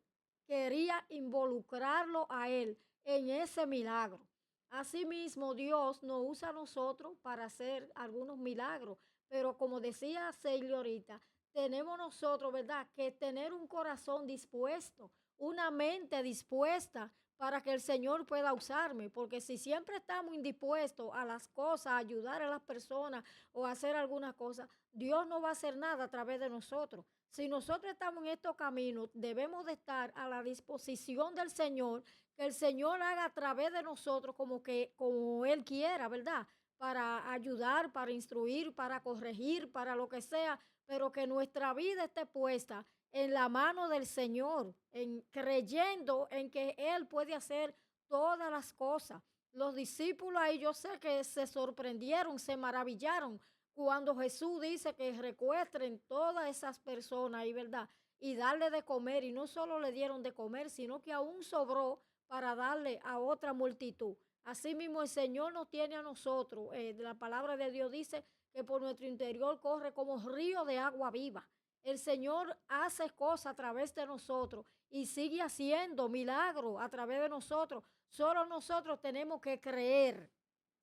quería involucrarlo a él en ese milagro. Asimismo, Dios nos usa a nosotros para hacer algunos milagros, pero como decía Celia ahorita, tenemos nosotros, ¿verdad?, que tener un corazón dispuesto, una mente dispuesta, para que el Señor pueda usarme, porque si siempre estamos indispuestos a las cosas, a ayudar a las personas o a hacer alguna cosa, Dios no va a hacer nada a través de nosotros. Si nosotros estamos en estos caminos, debemos de estar a la disposición del Señor, que el Señor haga a través de nosotros como Él quiera, ¿verdad? Para ayudar, para instruir, para corregir, para lo que sea, pero que nuestra vida esté puesta en la mano del Señor, creyendo en que Él puede hacer todas las cosas. Los discípulos ahí yo sé que se sorprendieron, se maravillaron cuando Jesús dice que recuestren todas esas personas ahí, ¿verdad? Y darle de comer, y no solo le dieron de comer, sino que aún sobró para darle a otra multitud. Asimismo, el Señor nos tiene a nosotros. La palabra de Dios dice que por nuestro interior corre como río de agua viva. El Señor hace cosas a través de nosotros y sigue haciendo milagros a través de nosotros. Solo nosotros tenemos que creer.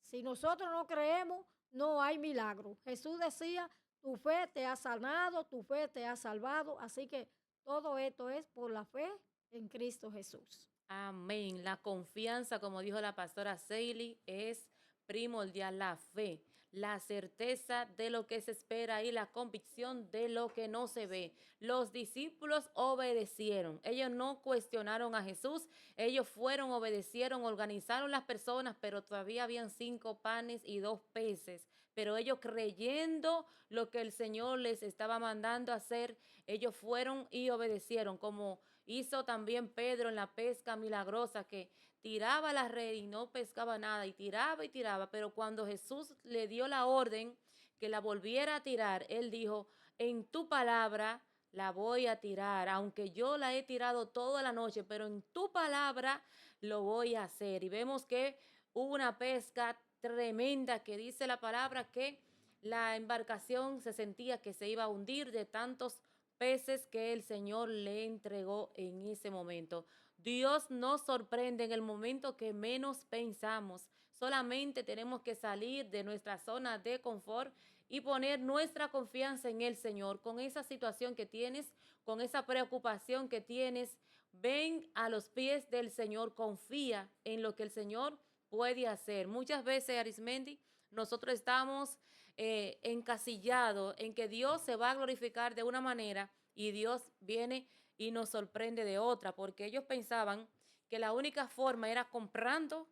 Si nosotros no creemos, no hay milagro. Jesús decía, tu fe te ha sanado, tu fe te ha salvado. Así que todo esto es por la fe en Cristo Jesús. Amén. La confianza, como dijo la pastora Seili, es primordial. La fe, la certeza de lo que se espera y la convicción de lo que no se ve. Los discípulos obedecieron. Ellos no cuestionaron a Jesús. Ellos fueron, obedecieron, organizaron las personas, pero todavía habían 5 panes y 2 peces. Pero ellos creyendo lo que el Señor les estaba mandando a hacer, ellos fueron y obedecieron, como hizo también Pedro en la pesca milagrosa, que tiraba la red y no pescaba nada, y tiraba, pero cuando Jesús le dio la orden que la volviera a tirar, él dijo, en tu palabra la voy a tirar, aunque yo la he tirado toda la noche, pero en tu palabra lo voy a hacer. Y vemos que hubo una pesca tremenda, que dice la palabra que la embarcación se sentía que se iba a hundir de tantos peces que el Señor le entregó en ese momento. Dios nos sorprende en el momento que menos pensamos. Solamente tenemos que salir de nuestra zona de confort y poner nuestra confianza en el Señor. Con esa situación que tienes, con esa preocupación que tienes, ven a los pies del Señor, confía en lo que el Señor puede hacer. Muchas veces, Arismendi, nosotros estamos encasillados en que Dios se va a glorificar de una manera y Dios viene y nos sorprende de otra, porque ellos pensaban que la única forma era comprando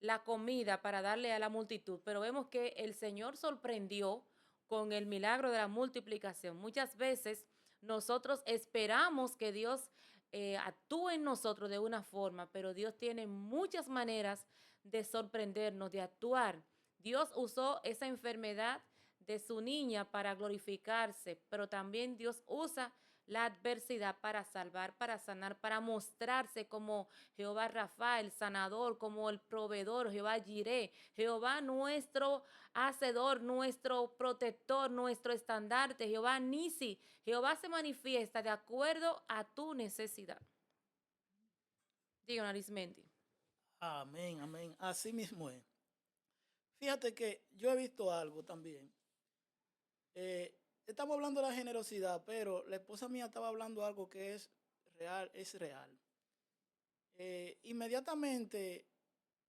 la comida para darle a la multitud, pero vemos que el Señor sorprendió con el milagro de la multiplicación. Muchas veces nosotros esperamos que Dios actúe en nosotros de una forma, pero Dios tiene muchas maneras de sorprendernos, de actuar. Dios usó esa enfermedad de su niña para glorificarse, pero también Dios usa la adversidad para salvar, para sanar, para mostrarse como Jehová Rafa, el sanador, como el proveedor, Jehová Jireh, Jehová nuestro hacedor, nuestro protector, nuestro estandarte, Jehová Nisi. Jehová se manifiesta de acuerdo a tu necesidad. Diga, Arismendi. Amén, amén. Así mismo es. Fíjate que yo he visto algo también. Estamos hablando de la generosidad, pero la esposa mía estaba hablando algo que es real, es real. Inmediatamente,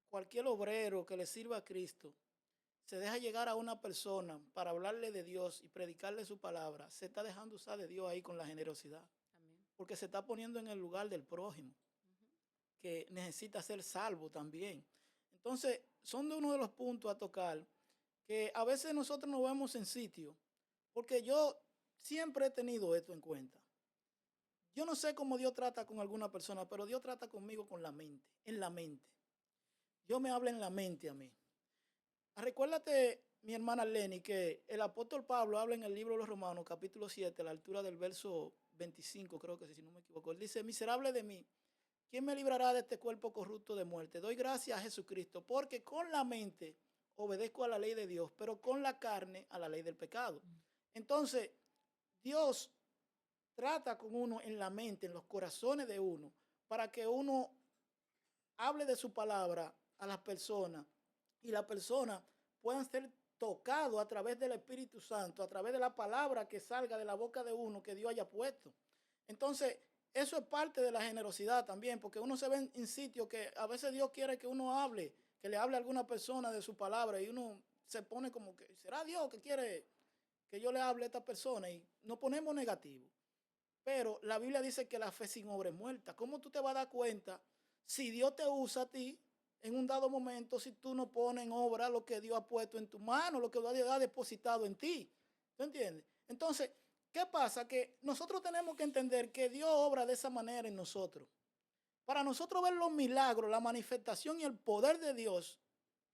cualquier obrero que le sirva a Cristo se deja llegar a una persona para hablarle de Dios y predicarle su palabra, se está dejando usar de Dios ahí con la generosidad. Amén. Porque se está poniendo en el lugar del prójimo, que necesita ser salvo también. Entonces, son de uno de los puntos a tocar que a veces nosotros nos vemos en sitio, porque yo siempre he tenido esto en cuenta. Yo no sé cómo Dios trata con alguna persona, pero Dios trata conmigo con la mente, en la mente. Dios me habla en la mente a mí. Recuérdate, mi hermana Lenny, que el apóstol Pablo habla en el libro de los Romanos, capítulo 7, a la altura del verso 25, creo que si no me equivoco. Él dice, miserable de mí, ¿quién me librará de este cuerpo corrupto de muerte? Doy gracias a Jesucristo, porque con la mente obedezco a la ley de Dios, pero con la carne a la ley del pecado. Entonces, Dios trata con uno en la mente, en los corazones de uno, para que uno hable de su palabra a las personas y las personas puedan ser tocados a través del Espíritu Santo, a través de la palabra que salga de la boca de uno que Dios haya puesto. Entonces, eso es parte de la generosidad también, porque uno se ve en sitios que a veces Dios quiere que uno hable, que le hable a alguna persona de su palabra y uno se pone como que, ¿será Dios que quiere que yo le hable a esta persona? Y nos ponemos negativos. Pero la Biblia dice que la fe sin obra es muerta. ¿Cómo tú te vas a dar cuenta si Dios te usa a ti en un dado momento, si tú no pones en obra lo que Dios ha puesto en tu mano, lo que Dios ha depositado en ti? ¿Tú entiendes? Entonces, ¿qué pasa? Que nosotros tenemos que entender que Dios obra de esa manera en nosotros. Para nosotros ver los milagros, la manifestación y el poder de Dios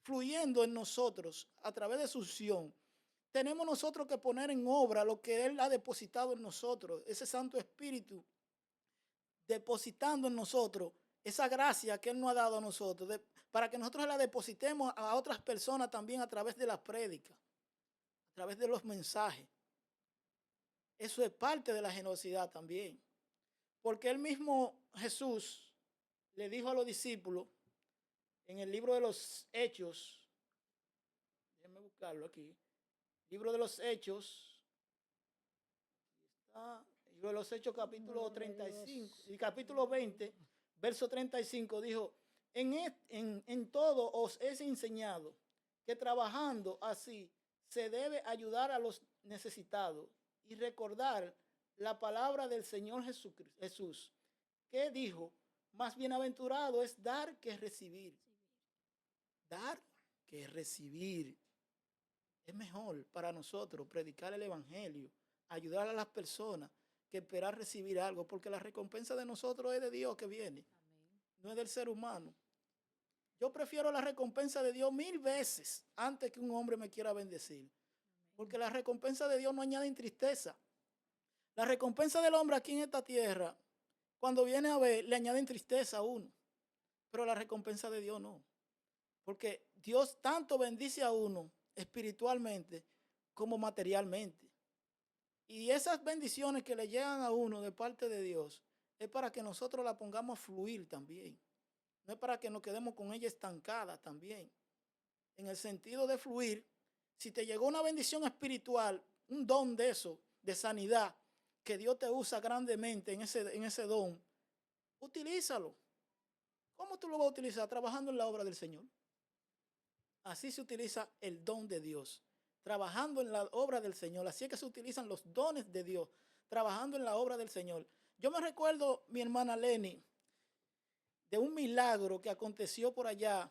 fluyendo en nosotros a través de su unción, tenemos nosotros que poner en obra lo que Él ha depositado en nosotros, ese Santo Espíritu depositando en nosotros esa gracia que Él nos ha dado a nosotros, para que nosotros la depositemos a otras personas también a través de las prédicas, a través de los mensajes. Eso es parte de la generosidad también, porque el mismo Jesús le dijo a los discípulos en el libro de los Hechos, déjenme buscarlo aquí, libro de los Hechos, está, libro de los Hechos capítulo 35 y capítulo 20, verso 35, dijo, en todo os he enseñado que trabajando así se debe ayudar a los necesitados y recordar la palabra del Señor Jesús, que dijo, más bienaventurado es dar que recibir. Dar que recibir. Es mejor para nosotros predicar el evangelio, ayudar a las personas, que esperar recibir algo, porque la recompensa de nosotros es de Dios que viene. Amén. No es del ser humano. Yo prefiero la recompensa de Dios 1000 veces antes que un hombre me quiera bendecir. Amén. Porque la recompensa de Dios no añade tristeza. La recompensa del hombre aquí en esta tierra, cuando viene a ver, le añaden tristeza a uno. Pero la recompensa de Dios no. Porque Dios tanto bendice a uno espiritualmente como materialmente. Y esas bendiciones que le llegan a uno de parte de Dios es para que nosotros la pongamos a fluir también. No es para que nos quedemos con ella estancada también. En el sentido de fluir, si te llegó una bendición espiritual, un don de eso, de sanidad, que Dios te usa grandemente en ese don, utilízalo. ¿Cómo tú lo vas a utilizar? Trabajando en la obra del Señor. Así se utiliza el don de Dios, trabajando en la obra del Señor. Así es que se utilizan los dones de Dios, trabajando en la obra del Señor. Yo me recuerdo, mi hermana Lenny, de un milagro que aconteció por allá,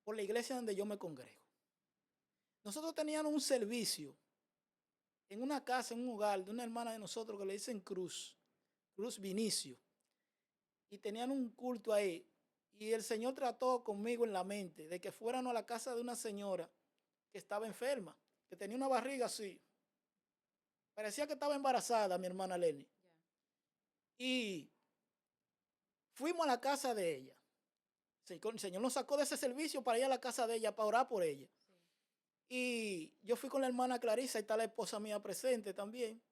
por la iglesia donde yo me congrego. Nosotros teníamos un servicio en una casa, en un hogar de una hermana de nosotros que le dicen Cruz Vinicio. Y tenían un culto ahí. Y el Señor trató conmigo en la mente de que fuéramos a la casa de una señora que estaba enferma, que tenía una barriga así. Parecía que estaba embarazada, mi hermana Lenny. Y fuimos a la casa de ella. El Señor nos sacó de ese servicio para ir a la casa de ella, para orar por ella. Y yo fui con la hermana Clarisa y está la esposa mía presente también.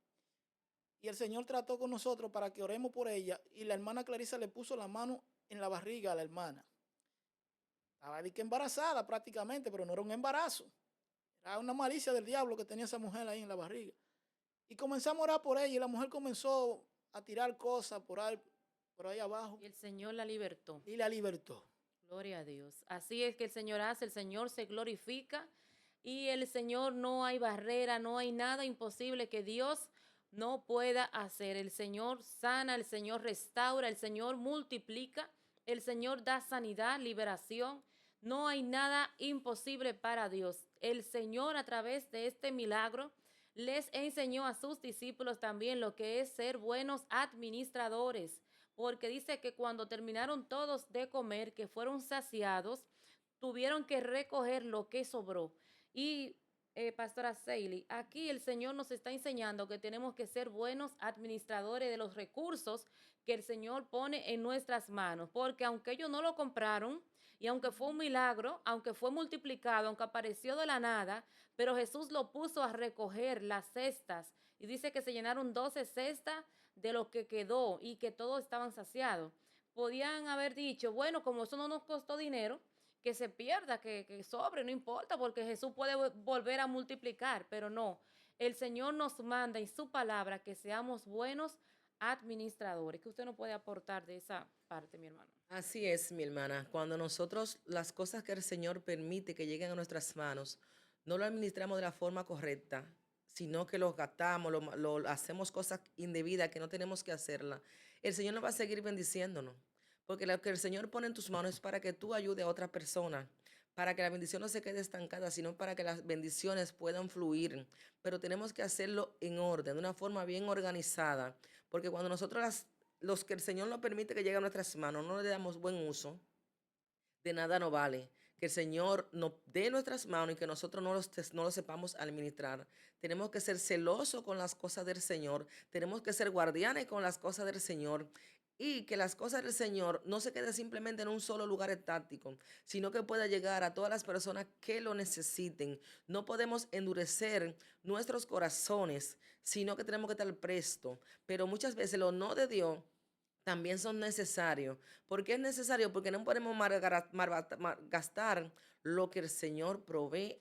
Y el Señor trató con nosotros para que oremos por ella. Y la hermana Clarisa le puso la mano en la barriga a la hermana. Estaba de que embarazada prácticamente, pero no era un embarazo. Era una malicia del diablo que tenía esa mujer ahí en la barriga. Y comenzamos a orar por ella y la mujer comenzó a tirar cosas por ahí abajo. Y el Señor la libertó. Y la libertó. Gloria a Dios. Así es que el Señor hace, el Señor se glorifica y el Señor no hay barrera, no hay nada imposible que Dios no pueda hacer. El Señor sana, el Señor restaura, el Señor multiplica, el Señor da sanidad, liberación. No hay nada imposible para Dios. El Señor a través de este milagro les enseñó a sus discípulos también lo que es ser buenos administradores, porque dice que cuando terminaron todos de comer, que fueron saciados, tuvieron que recoger lo que sobró. Y Pastora Seili, aquí el Señor nos está enseñando que tenemos que ser buenos administradores de los recursos que el Señor pone en nuestras manos, porque aunque ellos no lo compraron, y aunque fue un milagro, aunque fue multiplicado, aunque apareció de la nada, pero Jesús lo puso a recoger las cestas, y dice que se llenaron 12 cestas de lo que quedó, y que todos estaban saciados. Podían haber dicho, bueno, como eso no nos costó dinero, que se pierda, que sobre, no importa, porque Jesús puede volver a multiplicar, pero no. El Señor nos manda en su palabra que seamos buenos administradores. ¿Qué usted nos puede aportar de esa parte, mi hermano? Así es, mi hermana. Cuando nosotros las cosas que el Señor permite que lleguen a nuestras manos, no lo administramos de la forma correcta, sino que los gastamos, hacemos cosas indebidas que no tenemos que hacerlas, el Señor nos va a seguir bendiciéndonos. Porque lo que el Señor pone en tus manos es para que tú ayudes a otra persona, para que la bendición no se quede estancada, sino para que las bendiciones puedan fluir. Pero tenemos que hacerlo en orden, de una forma bien organizada, porque cuando nosotros los que el Señor nos permite que lleguen a nuestras manos, no le damos buen uso, de nada nos vale. Que el Señor nos dé nuestras manos y que nosotros no los sepamos administrar. Tenemos que ser celosos con las cosas del Señor. Tenemos que ser guardianes con las cosas del Señor. Y que las cosas del Señor no se queden simplemente en un solo lugar estático, sino que pueda llegar a todas las personas que lo necesiten. No podemos endurecer nuestros corazones, sino que tenemos que estar presto. Pero muchas veces los no de Dios también son necesarios. ¿Por qué es necesario? Porque no podemos gastar lo que el Señor provee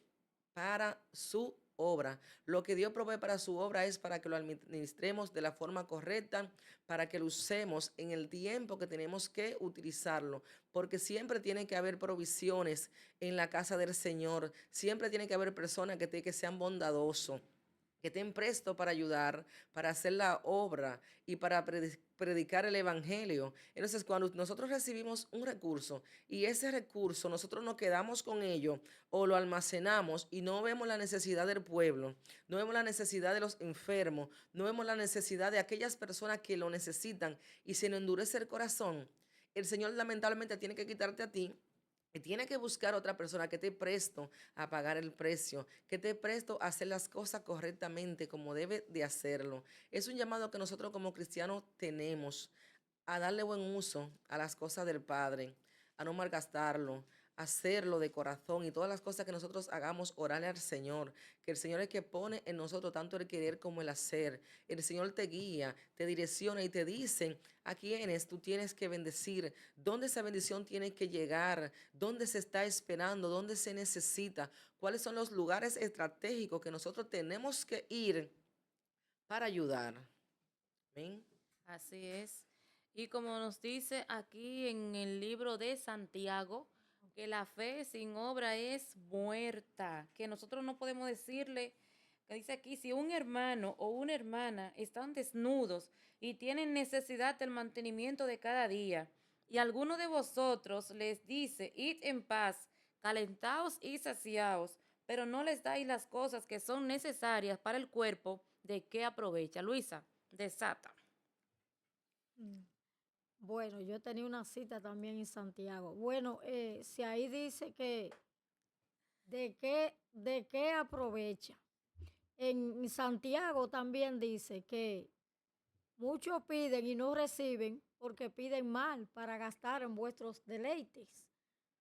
para su obra. Lo que Dios provee para su obra es para que lo administremos de la forma correcta, para que lo usemos en el tiempo que tenemos que utilizarlo, porque siempre tiene que haber provisiones en la casa del Señor, siempre tiene que haber personas que sean bondadosos, que estén prestos para ayudar, para hacer la obra y para predicar el evangelio. Entonces, cuando nosotros recibimos un recurso y ese recurso nosotros nos quedamos con ello o lo almacenamos y no vemos la necesidad del pueblo, no vemos la necesidad de los enfermos, no vemos la necesidad de aquellas personas que lo necesitan y se nos endurece el corazón, el Señor lamentablemente tiene que quitarte a ti y tiene que buscar otra persona que esté presto a pagar el precio, que esté presto a hacer las cosas correctamente como debe de hacerlo. Es un llamado que nosotros como cristianos tenemos a darle buen uso a las cosas del Padre, a no malgastarlo, a hacerlo de corazón y todas las cosas que nosotros hagamos, orarle al Señor, que el Señor es el que pone en nosotros tanto el querer como el hacer. El Señor te guía, te direcciona y te dice a quiénes tú tienes que bendecir, dónde esa bendición tiene que llegar, dónde se está esperando, dónde se necesita, cuáles son los lugares estratégicos que nosotros tenemos que ir para ayudar. Amén. Así es. Y como nos dice aquí en el libro de Santiago, que la fe sin obra es muerta, que nosotros no podemos decirle, que dice aquí, si un hermano o una hermana están desnudos y tienen necesidad del mantenimiento de cada día, y alguno de vosotros les dice, id en paz, calentaos y saciaos, pero no les dais las cosas que son necesarias para el cuerpo, ¿de qué aprovecha? Luisa, desata. Mm. Bueno, yo tenía una cita también en Santiago. Bueno, si ahí dice que de qué aprovecha. En Santiago también dice que muchos piden y no reciben porque piden mal para gastar en vuestros deleites.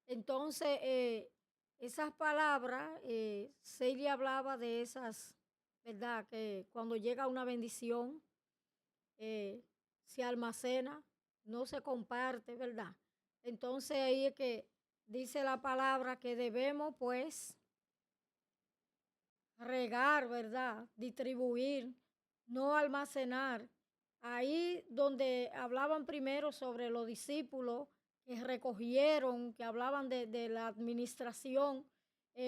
Entonces, esas palabras, Celia hablaba de esas, ¿verdad? Que cuando llega una bendición, eh, se almacena, no se comparte, ¿verdad? Entonces ahí es que dice la palabra que debemos pues regar, ¿verdad? Distribuir, no almacenar. Ahí donde hablaban primero sobre los discípulos que recogieron, que hablaban de la administración,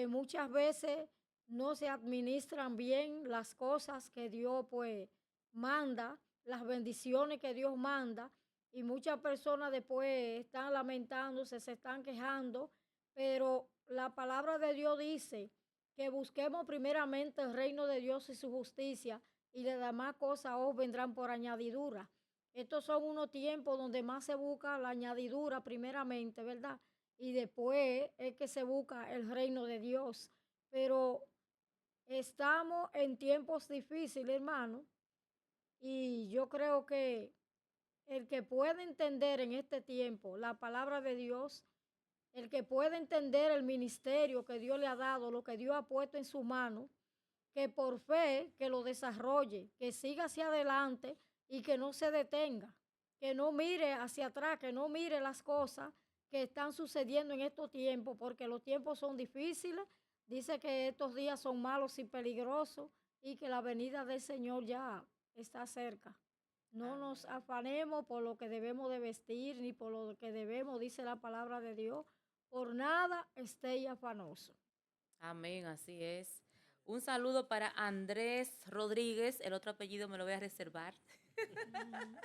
muchas veces no se administran bien las cosas que Dios pues manda, las bendiciones que Dios manda, y muchas personas después están lamentándose, se están quejando, pero la palabra de Dios dice que busquemos primeramente el reino de Dios y su justicia, y las demás cosas os vendrán por añadidura. Estos son unos tiempos donde más se busca la añadidura primeramente, ¿verdad? Y después es que se busca el reino de Dios. Pero estamos en tiempos difíciles, hermano, y yo creo que el que puede entender en este tiempo la palabra de Dios, el que puede entender el ministerio que Dios le ha dado, lo que Dios ha puesto en su mano, que por fe que lo desarrolle, que siga hacia adelante y que no se detenga, que no mire hacia atrás, que no mire las cosas que están sucediendo en estos tiempos, porque los tiempos son difíciles. Dice que estos días son malos y peligrosos y que la venida del Señor ya está cerca. No nos Amén. afanemos por lo que debemos de vestir, ni por lo que debemos, dice la palabra de Dios. Por nada estéis afanoso. Amén, así es. Un saludo para Andrés Rodríguez, el otro apellido me lo voy a reservar. Ujú.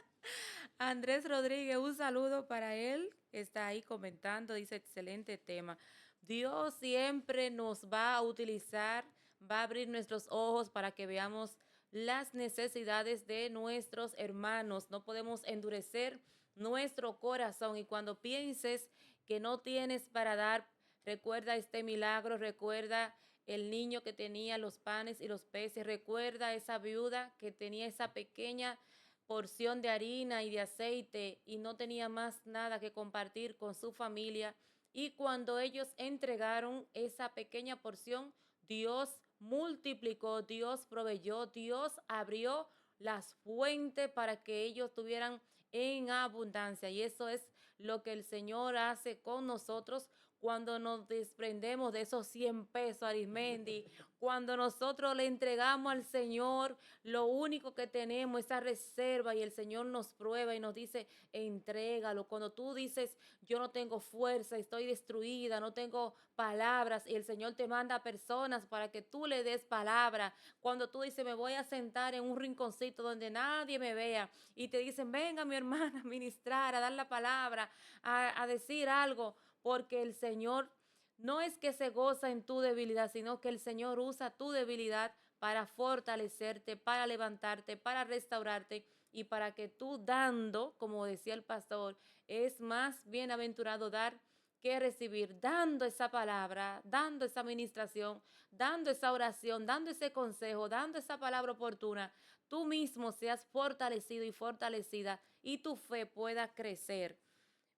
Andrés Rodríguez, un saludo para él, que está ahí comentando, dice excelente tema. Dios siempre nos va a utilizar, va a abrir nuestros ojos para que veamos las necesidades de nuestros hermanos. No podemos endurecer nuestro corazón y cuando pienses que no tienes para dar, recuerda este milagro, recuerda el niño que tenía los panes y los peces, recuerda esa viuda que tenía esa pequeña porción de harina y de aceite y no tenía más nada que compartir con su familia. Y cuando ellos entregaron esa pequeña porción, Dios multiplicó, Dios proveyó, Dios abrió las fuentes para que ellos tuvieran en abundancia. Y eso es lo que el Señor hace con nosotros cuando nos desprendemos de esos 100 pesos, Arismendi, cuando nosotros le entregamos al Señor lo único que tenemos, esa reserva, y el Señor nos prueba y nos dice, entrégalo. Cuando tú dices, yo no tengo fuerza, estoy destruida, no tengo palabras, y el Señor te manda personas para que tú le des palabra. Cuando tú dices, me voy a sentar en un rinconcito donde nadie me vea, y te dicen, venga mi hermana a ministrar, a dar la palabra, a decir algo, porque el Señor no es que se goza en tu debilidad, sino que el Señor usa tu debilidad para fortalecerte, para levantarte, para restaurarte y para que tú dando, como decía el pastor, es más bienaventurado dar que recibir, dando esa palabra, dando esa administración, dando esa oración, dando ese consejo, dando esa palabra oportuna, tú mismo seas fortalecido y fortalecida y tu fe pueda crecer.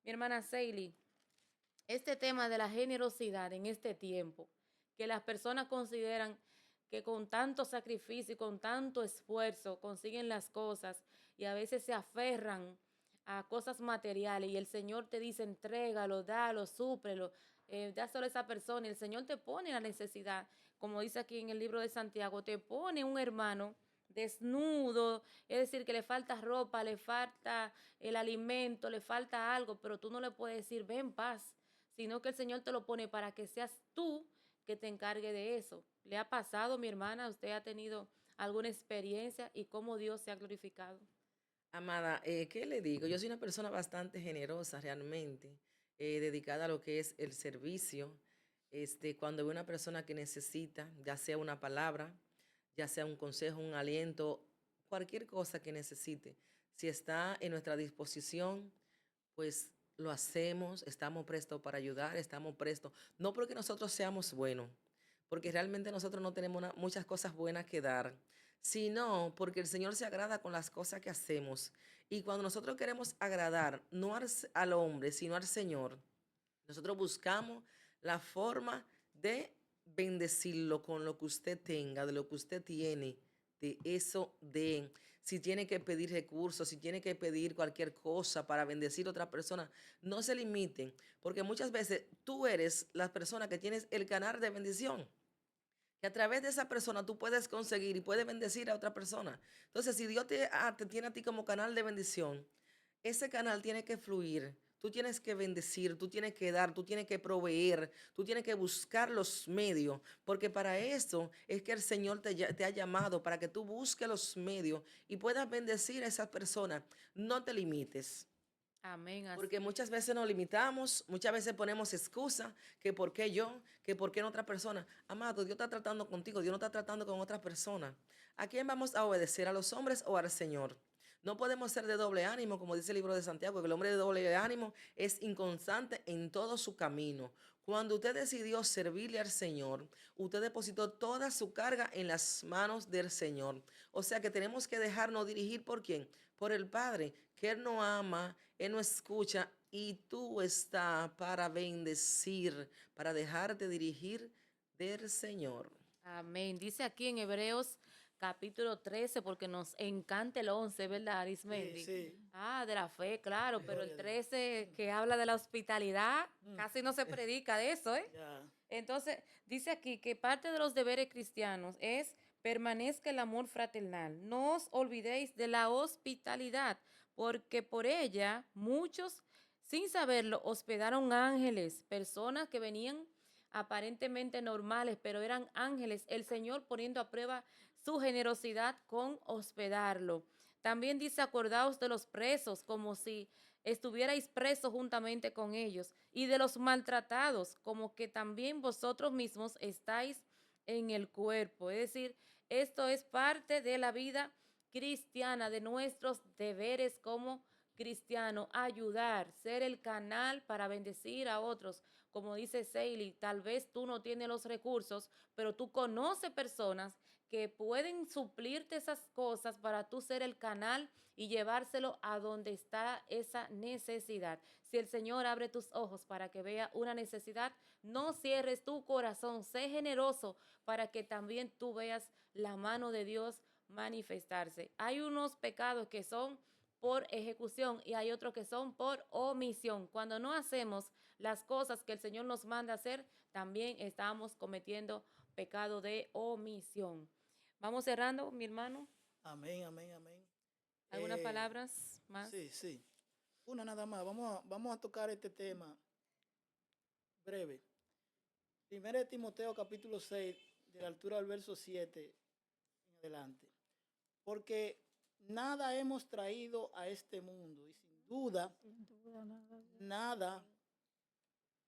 Mi hermana Seili, este tema de la generosidad en este tiempo, que las personas consideran que con tanto sacrificio y con tanto esfuerzo consiguen las cosas y a veces se aferran a cosas materiales y el Señor te dice entrégalo, dalo, súprelo, dáselo a esa persona y el Señor te pone la necesidad, como dice aquí en el libro de Santiago, te pone un hermano desnudo, es decir, que le falta ropa, le falta el alimento, le falta algo, pero tú no le puedes decir, ven paz, sino que el Señor te lo pone para que seas tú que te encargue de eso. ¿Le ha pasado, mi hermana? ¿Usted ha tenido alguna experiencia y cómo Dios se ha glorificado? Amada, ¿qué le digo? Yo soy una persona bastante generosa realmente, dedicada a lo que es el servicio. Cuando veo una persona que necesita, ya sea una palabra, ya sea un consejo, un aliento, cualquier cosa que necesite, si está en nuestra disposición, pues lo hacemos, estamos prestos para ayudar, estamos prestos, no porque nosotros seamos buenos, porque realmente nosotros no tenemos muchas cosas buenas que dar, sino porque el Señor se agrada con las cosas que hacemos. Y cuando nosotros queremos agradar, no al hombre, sino al Señor, nosotros buscamos la forma de bendecirlo con lo que usted tenga, de lo que usted tiene, de eso de, si tiene que pedir recursos, si tiene que pedir cualquier cosa para bendecir a otra persona, no se limiten, porque muchas veces tú eres la persona que tienes el canal de bendición, que a través de esa persona tú puedes conseguir y puedes bendecir a otra persona. Entonces, si Dios te tiene a ti como canal de bendición, ese canal tiene que fluir. Tú tienes que bendecir, tú tienes que dar, tú tienes que proveer, tú tienes que buscar los medios, porque para eso es que el Señor te ha llamado, para que tú busques los medios y puedas bendecir a esas personas. No te limites. Amén, Porque así muchas es. veces nos limitamos, muchas veces ponemos excusa, que por qué yo, que por qué en otra persona. Amado, Dios está tratando contigo, Dios no está tratando con otra persona. ¿A quién vamos a obedecer? ¿A los hombres o al Señor? No podemos ser de doble ánimo, como dice el libro de Santiago, que el hombre de doble ánimo es inconstante en todo su camino. Cuando usted decidió servirle al Señor, usted depositó toda su carga en las manos del Señor. O sea que tenemos que dejarnos dirigir por quién, por el Padre, que Él nos ama, Él nos escucha y tú estás para bendecir, para dejarte dirigir del Señor. Amén. Dice aquí en Hebreos capítulo 13, porque nos encanta el 11, ¿verdad, Sí, Arismendi? sí, Ah, de la fe, claro, pero el gloria a Dios. 13 que habla de la hospitalidad, Mm, casi no se predica de eso, ¿eh? ya, Entonces, dice aquí que parte de los deberes cristianos es permanezca el amor fraternal. No os olvidéis de la hospitalidad, porque por ella muchos, sin saberlo, hospedaron ángeles, personas que venían aparentemente normales, pero eran ángeles, el Señor poniendo a prueba su generosidad con hospedarlo. También dice, acordaos de los presos, como si estuvierais presos juntamente con ellos, y de los maltratados, como que también vosotros mismos estáis en el cuerpo. Es decir, esto es parte de la vida cristiana, de nuestros deberes como cristiano, ayudar, ser el canal para bendecir a otros. Como dice Seili, tal vez tú no tienes los recursos, pero tú conoces personas que pueden suplirte esas cosas para tú ser el canal y llevárselo a donde está esa necesidad. Si el Señor abre tus ojos para que vea una necesidad, no cierres tu corazón, sé generoso para que también tú veas la mano de Dios manifestarse. Hay unos pecados que son por ejecución y hay otros que son por omisión. Cuando no hacemos las cosas que el Señor nos manda hacer, también estamos cometiendo pecado de omisión. Vamos cerrando, mi hermano. Amén, amén, amén. ¿Algunas palabras más? Sí, sí. Una nada más. Vamos a tocar este tema breve. 1 Timoteo capítulo 6, de la altura del verso 7 en adelante. Porque nada hemos traído a este mundo y sin duda nada,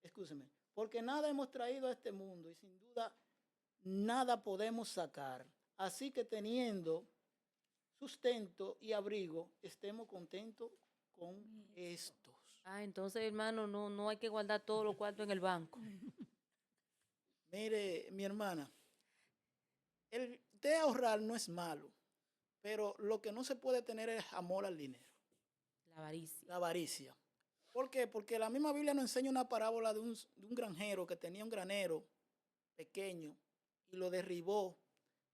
escúcheme, porque nada hemos traído a este mundo y sin duda nada podemos sacar. Así que teniendo sustento y abrigo, estemos contentos con estos. Entonces, hermano, no hay que guardar todos los cuartos en el banco. Mire, mi hermana, el de ahorrar no es malo, pero lo que no se puede tener es amor al dinero. La avaricia. La avaricia. ¿Por qué? Porque la misma Biblia nos enseña una parábola de un granjero que tenía un granero pequeño y lo derribó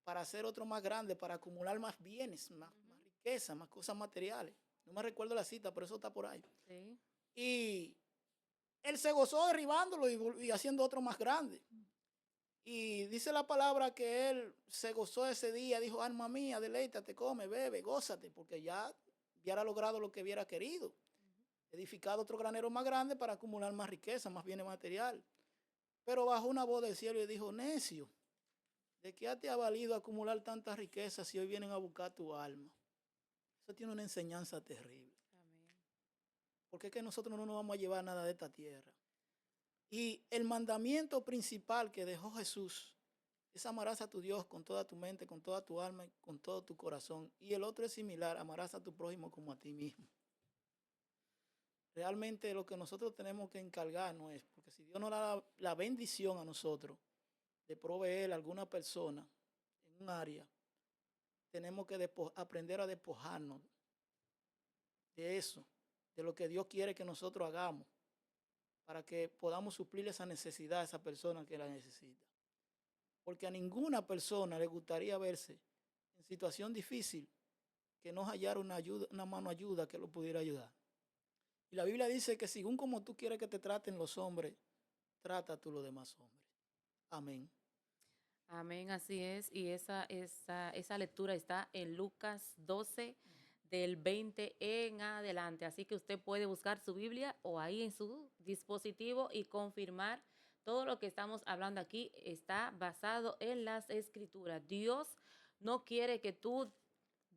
para hacer otro más grande, para acumular más bienes, más riqueza, más cosas materiales. No me recuerdo la cita, pero eso está por ahí. Sí. Y él se gozó derribándolo y haciendo otro más grande. Y dice la palabra que él se gozó ese día, dijo, alma mía, deleítate, come, bebe, gózate, porque ya hubiera logrado lo que hubiera querido. Edificado otro granero más grande para acumular más riqueza, más bienes material. Pero bajó una voz del cielo y dijo, necio, ¿de qué te ha valido acumular tantas riquezas si hoy vienen a buscar tu alma? Eso tiene una enseñanza terrible. Amén. Porque es que nosotros no nos vamos a llevar nada de esta tierra. Y el mandamiento principal que dejó Jesús es amarás a tu Dios con toda tu mente, con toda tu alma y con todo tu corazón. Y el otro es similar, amarás a tu prójimo como a ti mismo. Realmente lo que nosotros tenemos que encargarnos es, porque si Dios nos da la bendición a nosotros de proveer a alguna persona en un área, tenemos que aprender a despojarnos de eso, de lo que Dios quiere que nosotros hagamos, para que podamos suplir esa necesidad a esa persona que la necesita. Porque a ninguna persona le gustaría verse en situación difícil que no hallara una mano ayuda que lo pudiera ayudar. Y la Biblia dice que según como tú quieres que te traten los hombres, trata tú los demás hombres. Amén. Amén, así es. Y esa lectura está en Lucas 12, del 20 en adelante. Así que usted puede buscar su Biblia o ahí en su dispositivo y confirmar todo lo que estamos hablando aquí está basado en las Escrituras. Dios no quiere que tú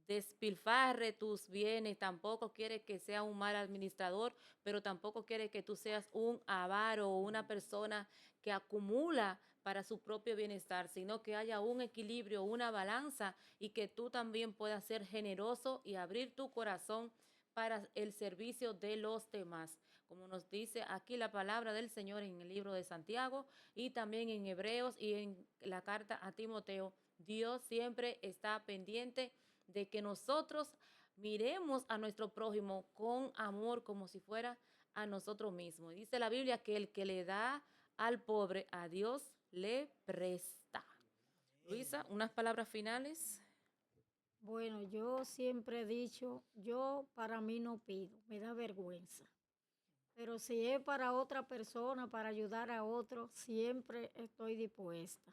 despilfarre tus bienes, tampoco quiere que sea un mal administrador, pero tampoco quiere que tú seas un avaro o una persona que acumula para su propio bienestar, sino que haya un equilibrio, una balanza y que tú también puedas ser generoso y abrir tu corazón para el servicio de los demás. Como nos dice aquí la palabra del Señor en el libro de Santiago y también en Hebreos y en la carta a Timoteo, Dios siempre está pendiente de que nosotros miremos a nuestro prójimo con amor como si fuera a nosotros mismos. Dice la Biblia que el que le da al pobre, a Dios le presta. Luisa, unas palabras finales. Bueno, yo siempre he dicho, yo para mí no pido, me da vergüenza. Pero si es para otra persona, para ayudar a otro, siempre estoy dispuesta.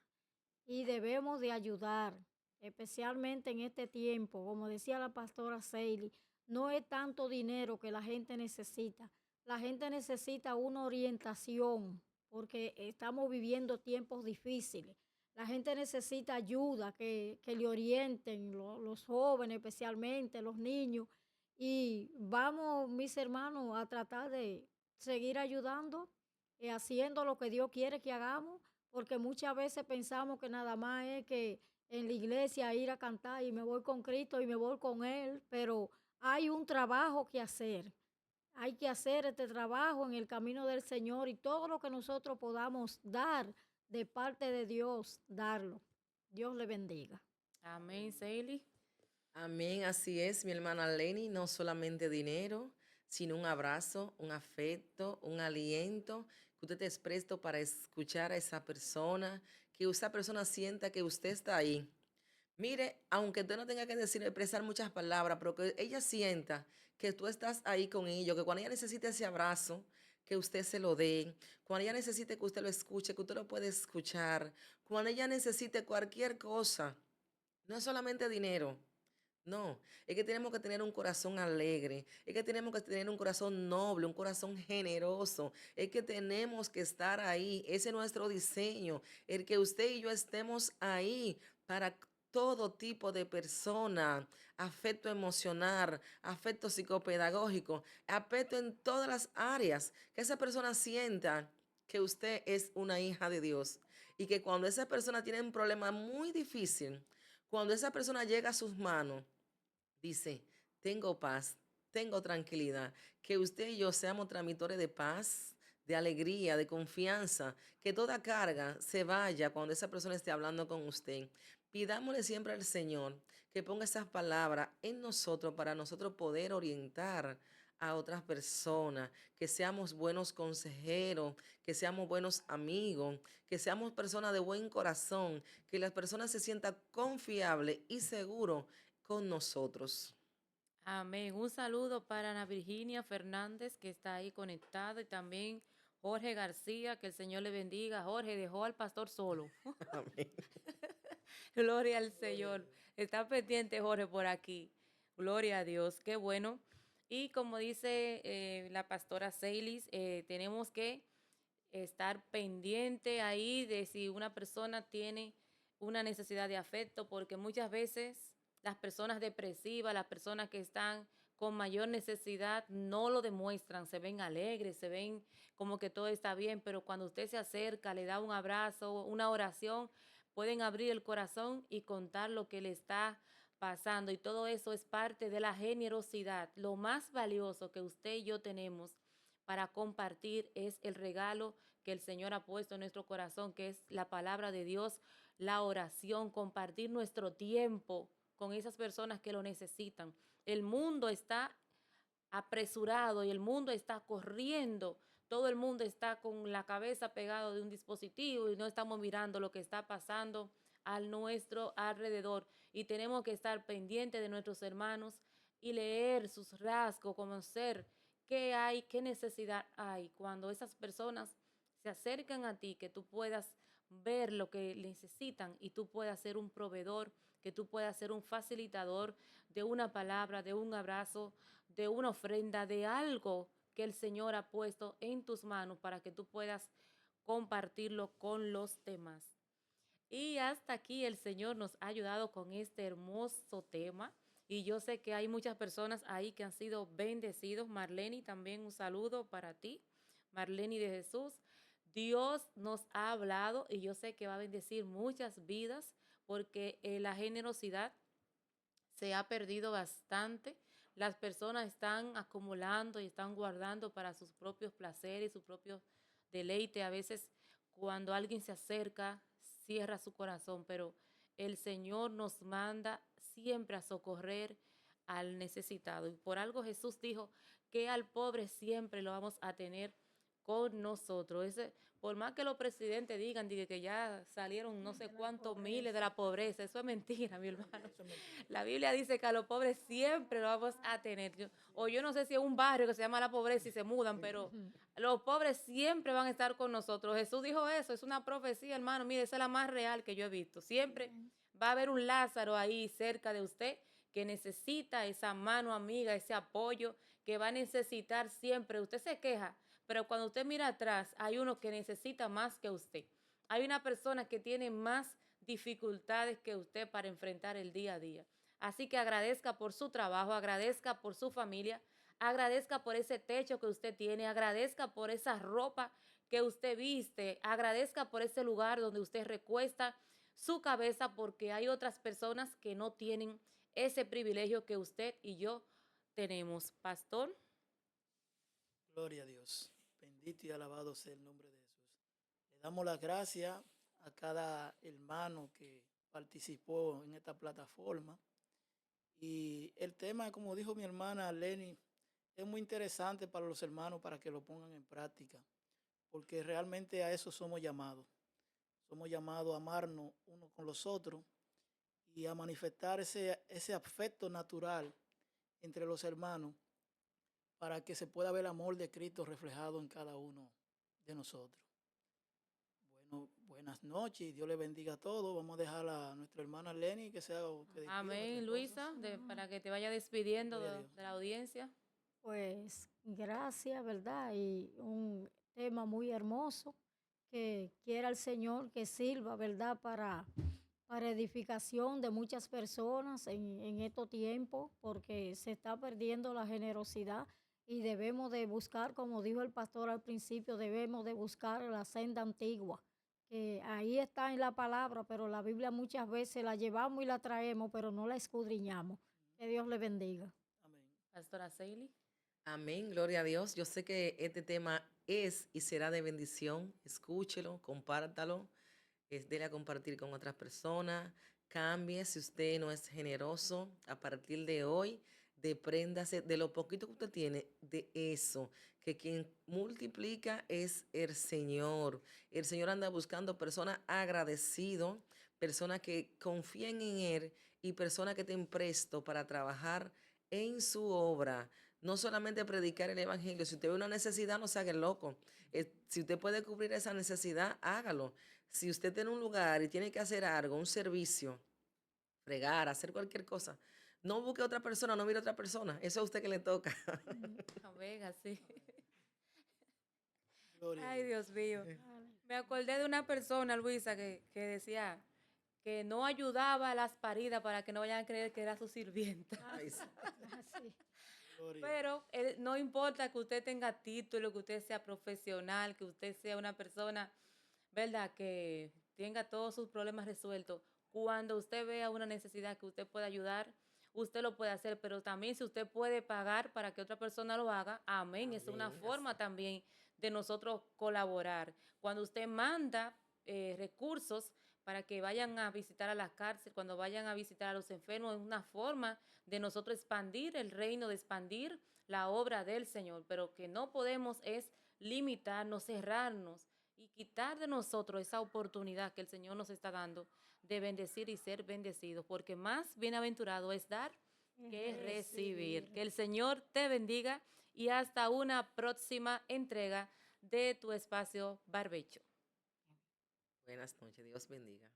Y debemos de ayudar. especialmente en este tiempo, como decía la pastora Seili, no es tanto dinero que la gente necesita. La gente necesita una orientación porque estamos viviendo tiempos difíciles. La gente necesita ayuda, que le orienten, los jóvenes especialmente, los niños. Y vamos, mis hermanos, a tratar de seguir ayudando, haciendo lo que Dios quiere que hagamos, porque muchas veces pensamos que nada más es que en la iglesia ir a cantar y me voy con Cristo y me voy con Él, pero hay un trabajo que hacer. Hay que hacer este trabajo en el camino del Señor y todo lo que nosotros podamos dar de parte de Dios, darlo. Dios le bendiga. Amén, Seili. Amén, así es, mi hermana Lenny, no solamente dinero, sino un abrazo, un afecto, un aliento, que usted esté presto para escuchar a esa persona, que esa persona sienta que usted está ahí. Mire, aunque usted no tenga que decir, expresar muchas palabras, pero que ella sienta que tú estás ahí con ellos, que cuando ella necesite ese abrazo, que usted se lo dé, cuando ella necesite que usted lo escuche, que usted lo puede escuchar, cuando ella necesite cualquier cosa, no es solamente dinero. No, es que tenemos que tener un corazón alegre, es que tenemos que tener un corazón noble, un corazón generoso, es que tenemos que estar ahí, ese es nuestro diseño, el que usted y yo estemos ahí para todo tipo de persona, afecto emocional, afecto psicopedagógico, afecto en todas las áreas, que esa persona sienta que usted es una hija de Dios y que cuando esa persona tiene un problema muy difícil, cuando esa persona llega a sus manos, dice, tengo paz, tengo tranquilidad, que usted y yo seamos transmitores de paz, de alegría, de confianza, que toda carga se vaya cuando esa persona esté hablando con usted. Pidámosle siempre al Señor que ponga esas palabras en nosotros para nosotros poder orientar a otras personas, que seamos buenos consejeros, que seamos buenos amigos, que seamos personas de buen corazón, que las personas se sientan confiables y seguros con nosotros. Amén. Un saludo para Ana Virginia Fernández, que está ahí conectada, y también Jorge García, que el Señor le bendiga. Jorge dejó al pastor solo. Amén. Gloria al Señor. Está pendiente Jorge por aquí. Gloria a Dios. Qué bueno. Y como dice la pastora Seilis, tenemos que estar pendiente ahí de si una persona tiene una necesidad de afecto, porque muchas veces las personas depresivas, las personas que están con mayor necesidad no lo demuestran, se ven alegres, se ven como que todo está bien, pero cuando usted se acerca, le da un abrazo, una oración, pueden abrir el corazón y contar lo que le está pasando, y todo eso es parte de la generosidad. Lo más valioso que usted y yo tenemos para compartir es el regalo que el Señor ha puesto en nuestro corazón, que es la palabra de Dios, la oración, compartir nuestro tiempo con esas personas que lo necesitan. El mundo está apresurado y el mundo está corriendo. Todo el mundo está con la cabeza pegado de un dispositivo y no estamos mirando lo que está pasando a nuestro alrededor. Y tenemos que estar pendientes de nuestros hermanos y leer sus rasgos, conocer qué hay, qué necesidad hay. Cuando esas personas se acercan a ti, que tú puedas ver lo que necesitan y tú puedas ser un proveedor, que tú puedas ser un facilitador de una palabra, de un abrazo, de una ofrenda, de algo que el Señor ha puesto en tus manos para que tú puedas compartirlo con los demás. Y hasta aquí el Señor nos ha ayudado con este hermoso tema. Y yo sé que hay muchas personas ahí que han sido bendecidos. Marlene, también un saludo para ti. Marlene de Jesús. Dios nos ha hablado y yo sé que va a bendecir muchas vidas porque la generosidad se ha perdido bastante. Las personas están acumulando y están guardando para sus propios placeres, su propio deleite. A veces cuando alguien se acerca, cierra su corazón, pero el Señor nos manda siempre a socorrer al necesitado. Y por algo Jesús dijo que al pobre siempre lo vamos a tener con nosotros. Por más que los presidentes digan que ya salieron no sé cuántos miles de la pobreza, eso es mentira, mi hermano. La Biblia dice que a los pobres siempre lo vamos a tener. Yo no sé si es un barrio que se llama la pobreza y se mudan, pero los pobres siempre van a estar con nosotros. Jesús dijo eso, es una profecía, hermano. Mire, esa es la más real que yo he visto. Siempre va a haber un Lázaro ahí cerca de usted que necesita esa mano amiga, ese apoyo, que va a necesitar siempre. Usted se queja, pero cuando usted mira atrás, hay uno que necesita más que usted. Hay una persona que tiene más dificultades que usted para enfrentar el día a día. Así que agradezca por su trabajo, agradezca por su familia, agradezca por ese techo que usted tiene, agradezca por esa ropa que usted viste, agradezca por ese lugar donde usted recuesta su cabeza, porque hay otras personas que no tienen ese privilegio que usted y yo tenemos. Pastor. Gloria a Dios. Bendito y alabado sea el nombre de Jesús. Le damos las gracias a cada hermano que participó en esta plataforma. Y el tema, como dijo mi hermana Lenny, es muy interesante para los hermanos para que lo pongan en práctica, porque realmente a eso somos llamados. Somos llamados a amarnos unos con los otros y a manifestar ese afecto natural entre los hermanos para que se pueda ver el amor de Cristo reflejado en cada uno de nosotros. Bueno, buenas noches y Dios le bendiga a todos. Vamos a dejar a nuestra hermana Lenny que sea que despida Amén, nuestras Luisa, cosas. para que te vaya despidiendo Gloria a Dios. de la audiencia. Pues gracias, ¿verdad? Y un tema muy hermoso que quiera el Señor que sirva, ¿verdad? Para edificación de muchas personas en estos tiempos, porque se está perdiendo la generosidad y debemos de buscar, como dijo el pastor al principio, debemos de buscar la senda antigua, que ahí está en la palabra, pero la Biblia muchas veces la llevamos y la traemos, pero no la escudriñamos. Que Dios le bendiga. Amén. Pastora Seili. Amén, gloria a Dios. Yo sé que este tema es y será de bendición. Escúchelo, compártalo, dele a compartir con otras personas. Cambie si usted no es generoso. A partir de hoy, depréndase de lo poquito que usted tiene, de eso, que quien multiplica es el Señor. El Señor anda buscando personas agradecidas, personas que confíen en Él y personas que estén presto para trabajar en su obra. No solamente predicar el evangelio. Si usted ve una necesidad, no se haga el loco. Si usted puede cubrir esa necesidad, hágalo. Si usted tiene un lugar y tiene que hacer algo, un servicio, fregar, hacer cualquier cosa, no busque a otra persona, no mire a otra persona. Eso es a usted que le toca. Amén, así. Gloria a Ay, Dios. Dios mío. Me acordé de una persona, Luisa, que decía que no ayudaba a las paridas para que no vayan a creer que era su sirvienta. Ay, sí. Así. Gloria. Pero no importa que usted tenga título, que usted sea profesional, que usted sea una persona, ¿verdad?, que tenga todos sus problemas resueltos. Cuando usted vea una necesidad que usted pueda ayudar, usted lo puede hacer, pero también si usted puede pagar para que otra persona lo haga, amén, es una Amén, forma así. también de nosotros colaborar. Cuando usted manda recursos para que vayan a visitar a las cárceles, cuando vayan a visitar a los enfermos, es una forma de nosotros expandir el reino, de expandir la obra del Señor, pero que no podemos es limitarnos, cerrarnos y quitar de nosotros esa oportunidad que el Señor nos está dando de bendecir y ser bendecidos, porque más bienaventurado es dar que recibir. Que el Señor te bendiga y hasta una próxima entrega de tu espacio Barbecho. Buenas noches, Dios bendiga.